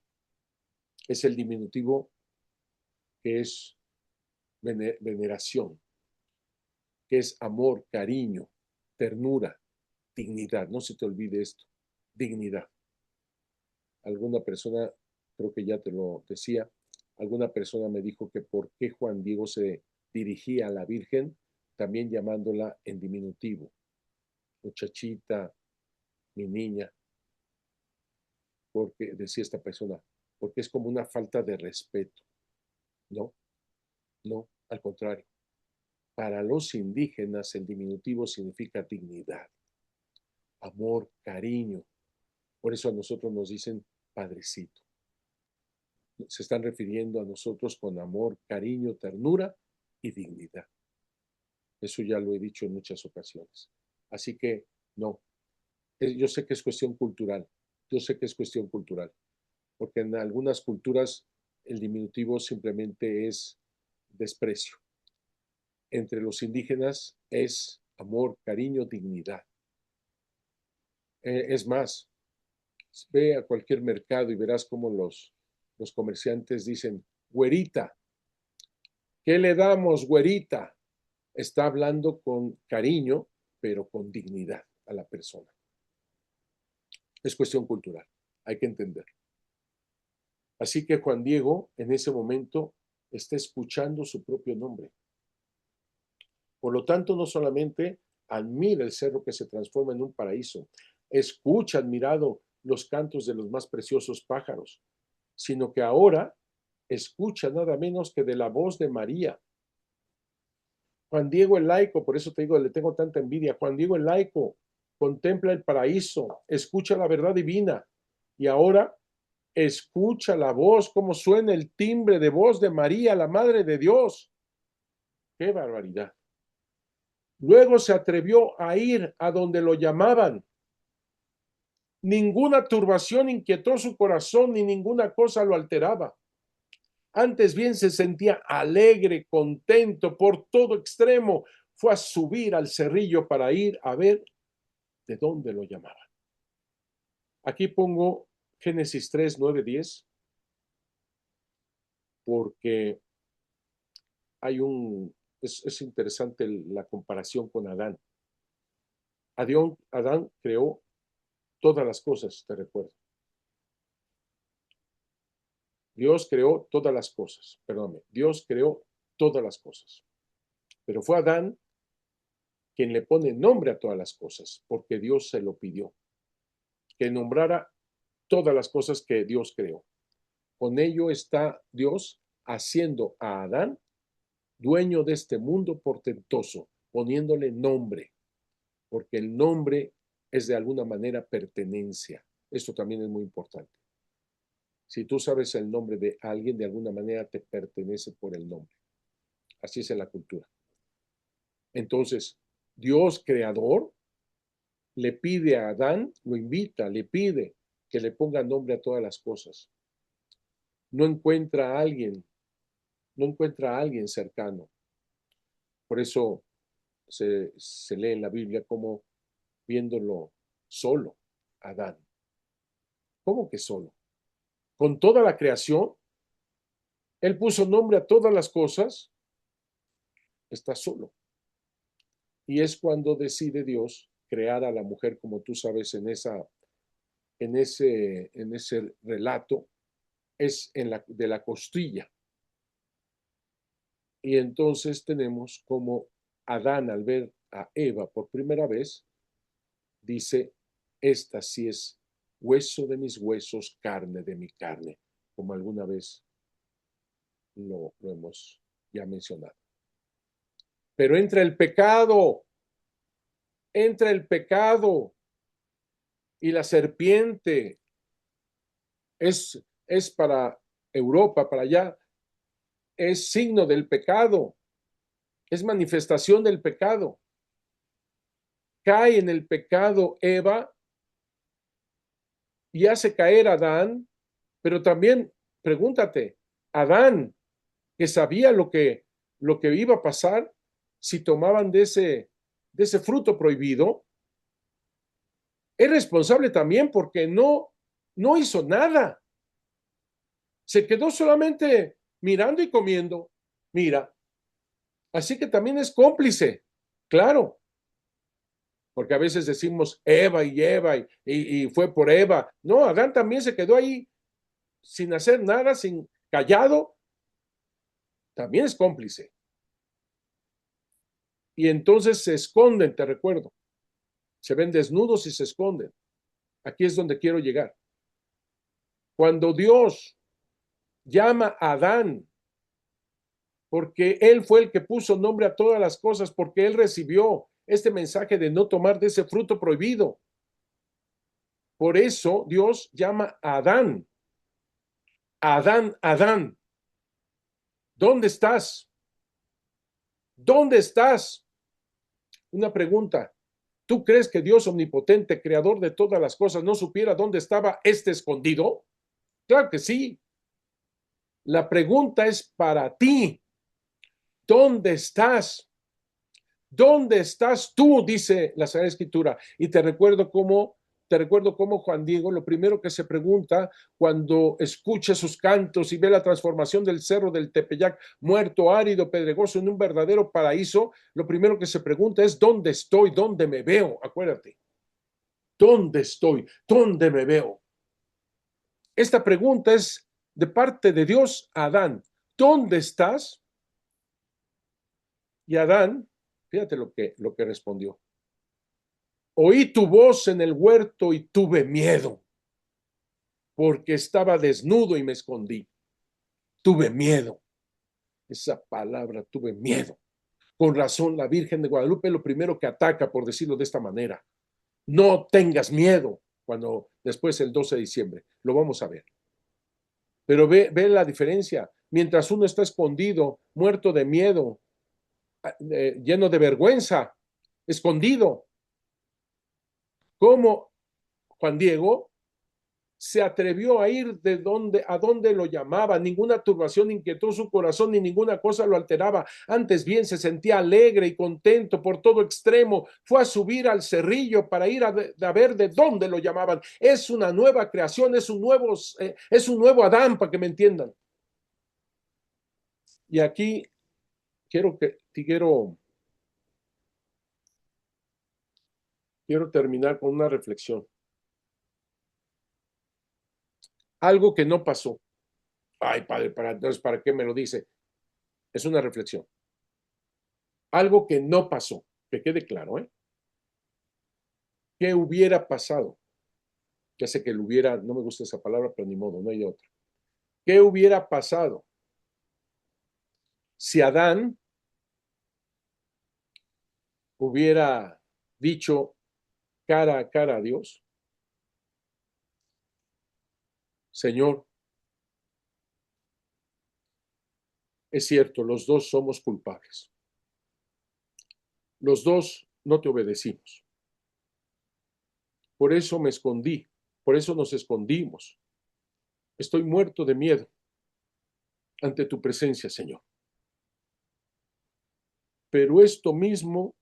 Es el diminutivo que es veneración, que es amor, cariño, ternura, dignidad. No se te olvide esto. Dignidad. Alguna persona, creo que ya te lo decía, alguna persona me dijo que por qué Juan Diego se dirigía a la Virgen también llamándola en diminutivo. Muchachita, mi niña, porque decía esta persona, porque es como una falta de respeto. No, no, al contrario. Para los indígenas el diminutivo significa dignidad, amor, cariño. Por eso a nosotros nos dicen padrecito. Se están refiriendo a nosotros con amor, cariño, ternura y dignidad. Eso ya lo he dicho en muchas ocasiones. Así que no, yo sé que es cuestión cultural, yo sé que es cuestión cultural, porque en algunas culturas el diminutivo simplemente es desprecio. Entre los indígenas es amor, cariño, dignidad. Es más, ve a cualquier mercado y verás cómo los comerciantes dicen, güerita, ¿qué le damos, güerita? Está hablando con cariño, pero con dignidad a la persona. Es cuestión cultural, hay que entender. Así que Juan Diego en ese momento está escuchando su propio nombre. Por lo tanto, no solamente admira el cerro que se transforma en un paraíso, escucha admirado los cantos de los más preciosos pájaros, sino que ahora escucha nada menos que de la voz de María. Juan Diego el laico, por eso te digo, le tengo tanta envidia. Juan Diego el laico contempla el paraíso, escucha la verdad divina y ahora escucha la voz, cómo suena el timbre de voz de María, la Madre de Dios. ¡Qué barbaridad! Luego se atrevió a ir a donde lo llamaban. Ninguna turbación inquietó su corazón ni ninguna cosa lo alteraba. Antes bien se sentía alegre, contento por todo extremo. Fue a subir al cerrillo para ir a ver de dónde lo llamaban. Aquí pongo Génesis 3, 9, 10, porque es interesante la comparación con Adán. Adán creó todas las cosas, te recuerdo. Dios creó todas las cosas, perdóname, Dios creó todas las cosas. Pero fue Adán quien le pone nombre a todas las cosas, porque Dios se lo pidió, que nombrara todas las cosas que Dios creó. Con ello está Dios haciendo a Adán dueño de este mundo portentoso, poniéndole nombre, porque el nombre es de alguna manera pertenencia. Esto también es muy importante. Si tú sabes el nombre de alguien, de alguna manera te pertenece por el nombre. Así es en la cultura. Entonces, Dios creador le pide a Adán, lo invita, le pide que le ponga nombre a todas las cosas. No encuentra a alguien cercano. Por eso se lee en la Biblia como viéndolo solo, Adán. ¿Cómo que solo? Con toda la creación, él puso nombre a todas las cosas, está solo. Y es cuando decide Dios crear a la mujer, como tú sabes, en ese relato, es de la costilla. Y entonces tenemos como Adán, al ver a Eva por primera vez, dice, esta sí es hueso de mis huesos, carne de mi carne, como alguna vez lo hemos ya mencionado. Pero entra el pecado y la serpiente es para Europa, para allá, es signo del pecado, es manifestación del pecado. Cae en el pecado Eva y hace caer a Adán, pero también pregúntate, Adán, que sabía lo que iba a pasar si tomaban de ese fruto prohibido, es responsable también porque no hizo nada. Se quedó solamente mirando y comiendo. Mira, así que también es cómplice, claro. Porque a veces decimos Eva y fue por Eva. No, Adán también se quedó ahí sin hacer nada, callado. También es cómplice. Y entonces se esconden, te recuerdo. Se ven desnudos y se esconden. Aquí es donde quiero llegar. Cuando Dios llama a Adán, porque él fue el que puso nombre a todas las cosas, porque él recibió este mensaje de no tomar de ese fruto prohibido. Por eso Dios llama a Adán. Adán, Adán. ¿Dónde estás? ¿Dónde estás? Una pregunta. ¿Tú crees que Dios omnipotente, creador de todas las cosas, no supiera dónde estaba este escondido? Claro que sí. La pregunta es para ti. ¿Dónde estás? ¿Dónde estás tú? Dice la Sagrada Escritura. Y te recuerdo cómo Juan Diego, lo primero que se pregunta cuando escucha sus cantos y ve la transformación del cerro del Tepeyac, muerto, árido, pedregoso, en un verdadero paraíso, lo primero que se pregunta es: ¿dónde estoy? ¿Dónde me veo? Acuérdate. ¿Dónde estoy? ¿Dónde me veo? Esta pregunta es de parte de Dios a Adán. ¿Dónde estás? Y Adán, fíjate lo que respondió. Oí tu voz en el huerto y tuve miedo, porque estaba desnudo y me escondí. Tuve miedo. Esa palabra, tuve miedo. Con razón, la Virgen de Guadalupe es lo primero que ataca, por decirlo de esta manera. No tengas miedo, cuando después el 12 de diciembre. Lo vamos a ver. Pero ve la diferencia. Mientras uno está escondido, muerto de miedo, lleno de vergüenza, escondido, como Juan Diego se atrevió a ir a donde lo llamaba. Ninguna turbación inquietó su corazón, ni ninguna cosa lo alteraba. Antes bien se sentía alegre y contento por todo extremo. Fue a subir al cerrillo para ir a ver de dónde lo llamaban. Es una nueva creación, es un nuevo Adán, para que me entiendan. Y aquí quiero terminar con una reflexión. Algo que no pasó. Ay, padre, entonces, ¿para qué me lo dice? Es una reflexión. Algo que no pasó, que quede claro, ¿eh? ¿Qué hubiera pasado? Ya sé que lo hubiera, no me gusta esa palabra, pero ni modo, no hay otra. ¿Qué hubiera pasado si Adán hubiera dicho cara a cara a Dios: Señor, es cierto, los dos somos culpables. Los dos no te obedecimos. Por eso me escondí, por eso nos escondimos. Estoy muerto de miedo ante tu presencia, Señor. Pero esto mismo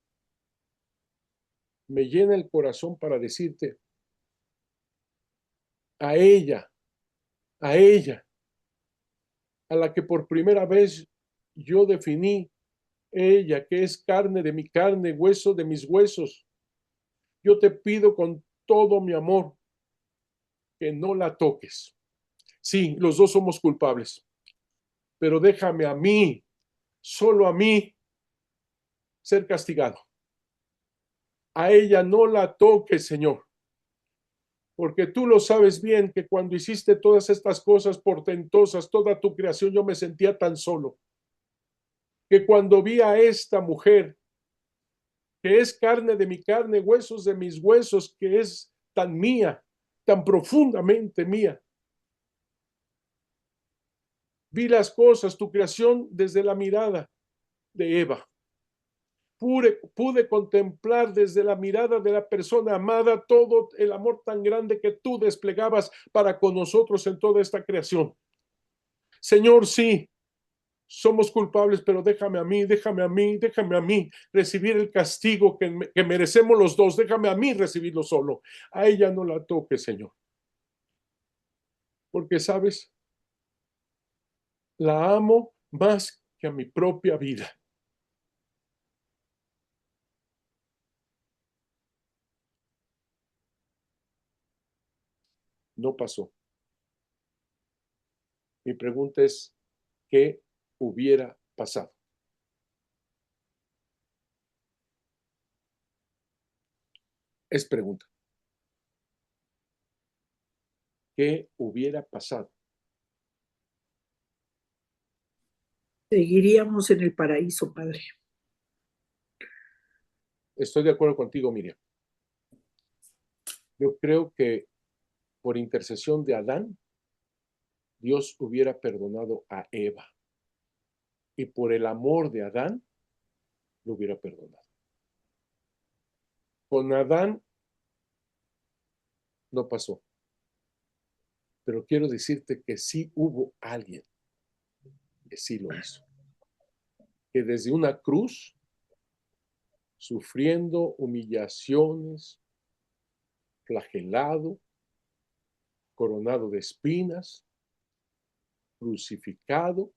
me llena el corazón para decirte: a ella, a ella, a la que por primera vez yo definí, ella que es carne de mi carne, hueso de mis huesos, yo te pido con todo mi amor que no la toques. Sí, los dos somos culpables, pero déjame a mí, solo a mí, ser castigado. A ella no la toques, Señor, porque tú lo sabes bien que cuando hiciste todas estas cosas portentosas, toda tu creación, yo me sentía tan solo, que cuando vi a esta mujer, que es carne de mi carne, huesos de mis huesos, que es tan mía, tan profundamente mía, vi las cosas, tu creación, desde la mirada de Eva. Pude contemplar desde la mirada de la persona amada todo el amor tan grande que tú desplegabas para con nosotros en toda esta creación. Señor, sí, somos culpables, pero déjame a mí recibir el castigo que merecemos los dos. Déjame a mí recibirlo solo. A ella no la toques, Señor. Porque, ¿sabes? La amo más que a mi propia vida. No pasó. Mi pregunta es: ¿qué hubiera pasado? Es pregunta. ¿Qué hubiera pasado? Seguiríamos en el paraíso, Padre. Estoy de acuerdo contigo, Miriam. Yo creo que por intercesión de Adán, Dios hubiera perdonado a Eva. Y por el amor de Adán, lo hubiera perdonado. Con Adán no pasó. Pero quiero decirte que sí hubo alguien que sí lo hizo. Que desde una cruz, sufriendo humillaciones, flagelado, coronado de espinas, crucificado,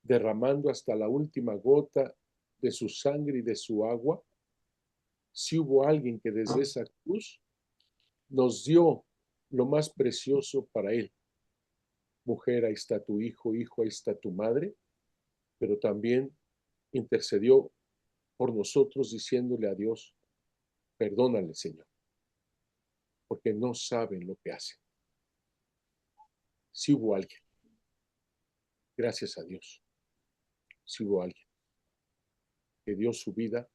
derramando hasta la última gota de su sangre y de su agua, si hubo alguien que desde esa cruz nos dio lo más precioso para él. Mujer, ahí está tu hijo, hijo, ahí está tu madre, pero también intercedió por nosotros diciéndole a Dios, perdónale, Señor, porque no saben lo que hacen. Si hubo alguien, gracias a Dios, si hubo alguien que dio su vida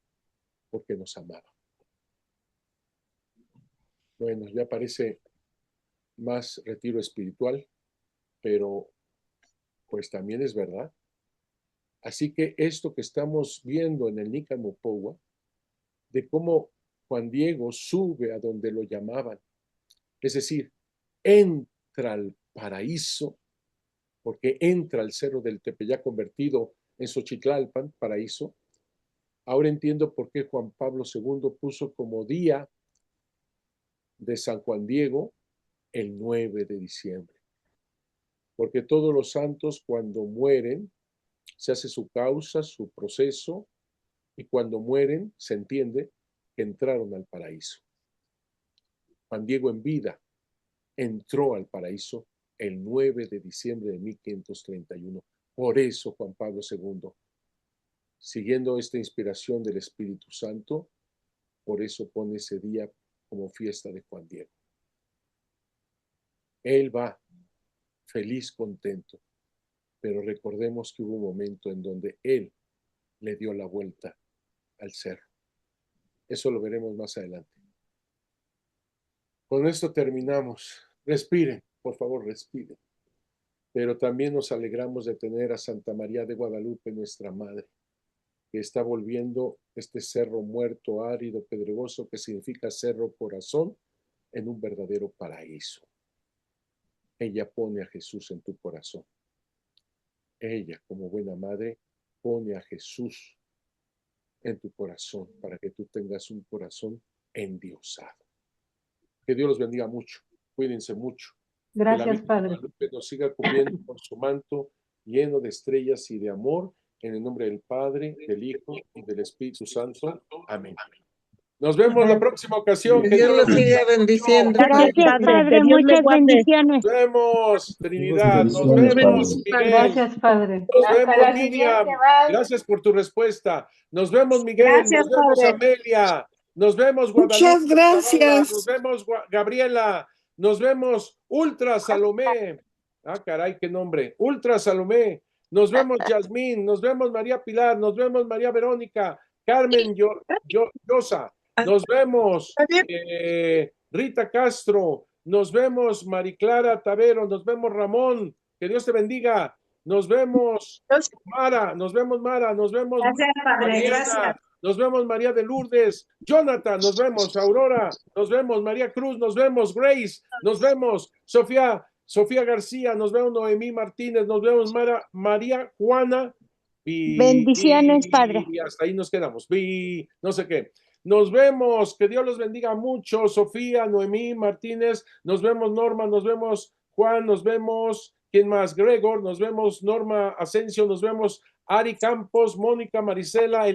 porque nos amaba. Bueno, ya parece más retiro espiritual, pero pues también es verdad. Así que esto que estamos viendo en el Nican Mopowa, de cómo Juan Diego sube a donde lo llamaban, es decir, entra al paraíso, porque entra al cerro del Tepeyac convertido en Xochitlalpan, paraíso. Ahora entiendo por qué Juan Pablo II puso como día de San Juan Diego el 9 de diciembre. Porque todos los santos cuando mueren, se hace su causa, su proceso, y cuando mueren se entiende que entraron al paraíso. Juan Diego en vida entró al paraíso el 9 de diciembre de 1531. Por eso Juan Pablo II, siguiendo esta inspiración del Espíritu Santo, por eso pone ese día como fiesta de Juan Diego. Él va feliz, contento, pero recordemos que hubo un momento en donde él le dio la vuelta al cerro. Eso lo veremos más adelante. Con esto terminamos. Respiren, por favor, respiren. Pero también nos alegramos de tener a Santa María de Guadalupe, nuestra Madre, que está volviendo este cerro muerto, árido, pedregoso, que significa cerro corazón, en un verdadero paraíso. Ella pone a Jesús en tu corazón. Ella, como buena madre, pone a Jesús en tu corazón para que tú tengas un corazón endiosado. Que Dios los bendiga mucho. Cuídense mucho. Gracias, Padre. Que nos siga cubriendo con su manto lleno de estrellas y de amor. En el nombre del Padre, del Hijo y del Espíritu Santo. Amén. Nos vemos la próxima ocasión. Que Dios los siga bendiciendo. Gracias, Padre. Muchas bendiciones. Nos vemos, Trinidad. Nos vemos, Miguel. Gracias, Padre. Nos vemos, Miriam. Gracias por tu respuesta. Nos vemos, Miguel. Gracias, Nos vemos, Padre. Amelia. Nos vemos, Guadalupe. Muchas gracias. Nos vemos, Gabriela. Nos vemos, Ultra Salomé. Ah, caray, qué nombre. Ultra Salomé. Nos vemos, Yasmín. Nos vemos, María Pilar. Nos vemos, María Verónica. Carmen Llosa. Nos vemos, Rita Castro. Nos vemos, Mariclara Tavero. Nos vemos, Ramón. Que Dios te bendiga. Nos vemos, Mara. Nos vemos, Mara. Nos vemos, Gracias, Padre. Mariana. Gracias. Nos vemos, María de Lourdes. Jonathan. Nos vemos, Aurora. Nos vemos, María Cruz. Nos vemos, Grace. Nos vemos, Sofía García. Nos vemos, Noemí Martínez. Nos vemos, María Juana. Bendiciones, Padre. Y hasta ahí nos quedamos. No sé qué. Nos vemos, que Dios los bendiga mucho, Sofía, Noemí, Martínez, nos vemos, Norma, nos vemos, Juan, nos vemos, ¿quién más? Gregor, nos vemos, Norma Asensio, nos vemos, Ari Campos, Mónica, Marisela,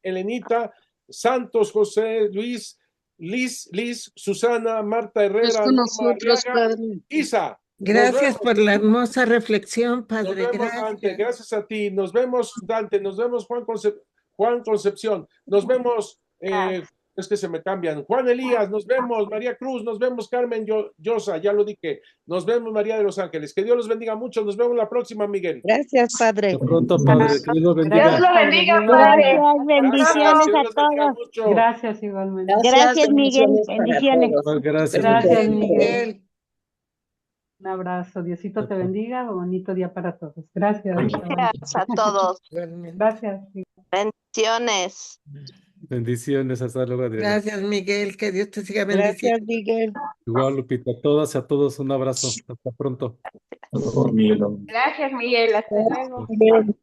Elenita, Santos, José, Luis, Liz, Susana, Marta Herrera, Con nosotros, Arriaga, Padre. Isa. Gracias por la hermosa reflexión, Padre. Nos vemos, Dante, gracias a ti. Nos vemos, Dante, nos vemos, Juan Concepción, nos vemos, es que se me cambian, Juan Elías, nos vemos, María Cruz, nos vemos, Carmen Llosa, ya lo dije, nos vemos, María de los Ángeles, que Dios los bendiga mucho, nos vemos la próxima, Miguel. Gracias, Padre. Hasta pronto, Padre. Que Dios lo bendiga. Dios lo bendiga, Padre. Padre. Bendiciones Dios a los bendiga todos. mucho. Gracias igualmente. Gracias, Miguel. Bendiciones. Gracias. Gracias, Miguel. Un abrazo. Diosito te bendiga. Bonito día para todos. Gracias. Gracias a todos. Igualmente. Gracias. Bendiciones. Bendiciones, hasta luego, Adriana. Gracias, Miguel, que Dios te siga bendiciendo. Gracias, Miguel. Igual, Lupita, a todas y a todos un abrazo. Hasta pronto. Gracias, Miguel. Hasta luego. Bien.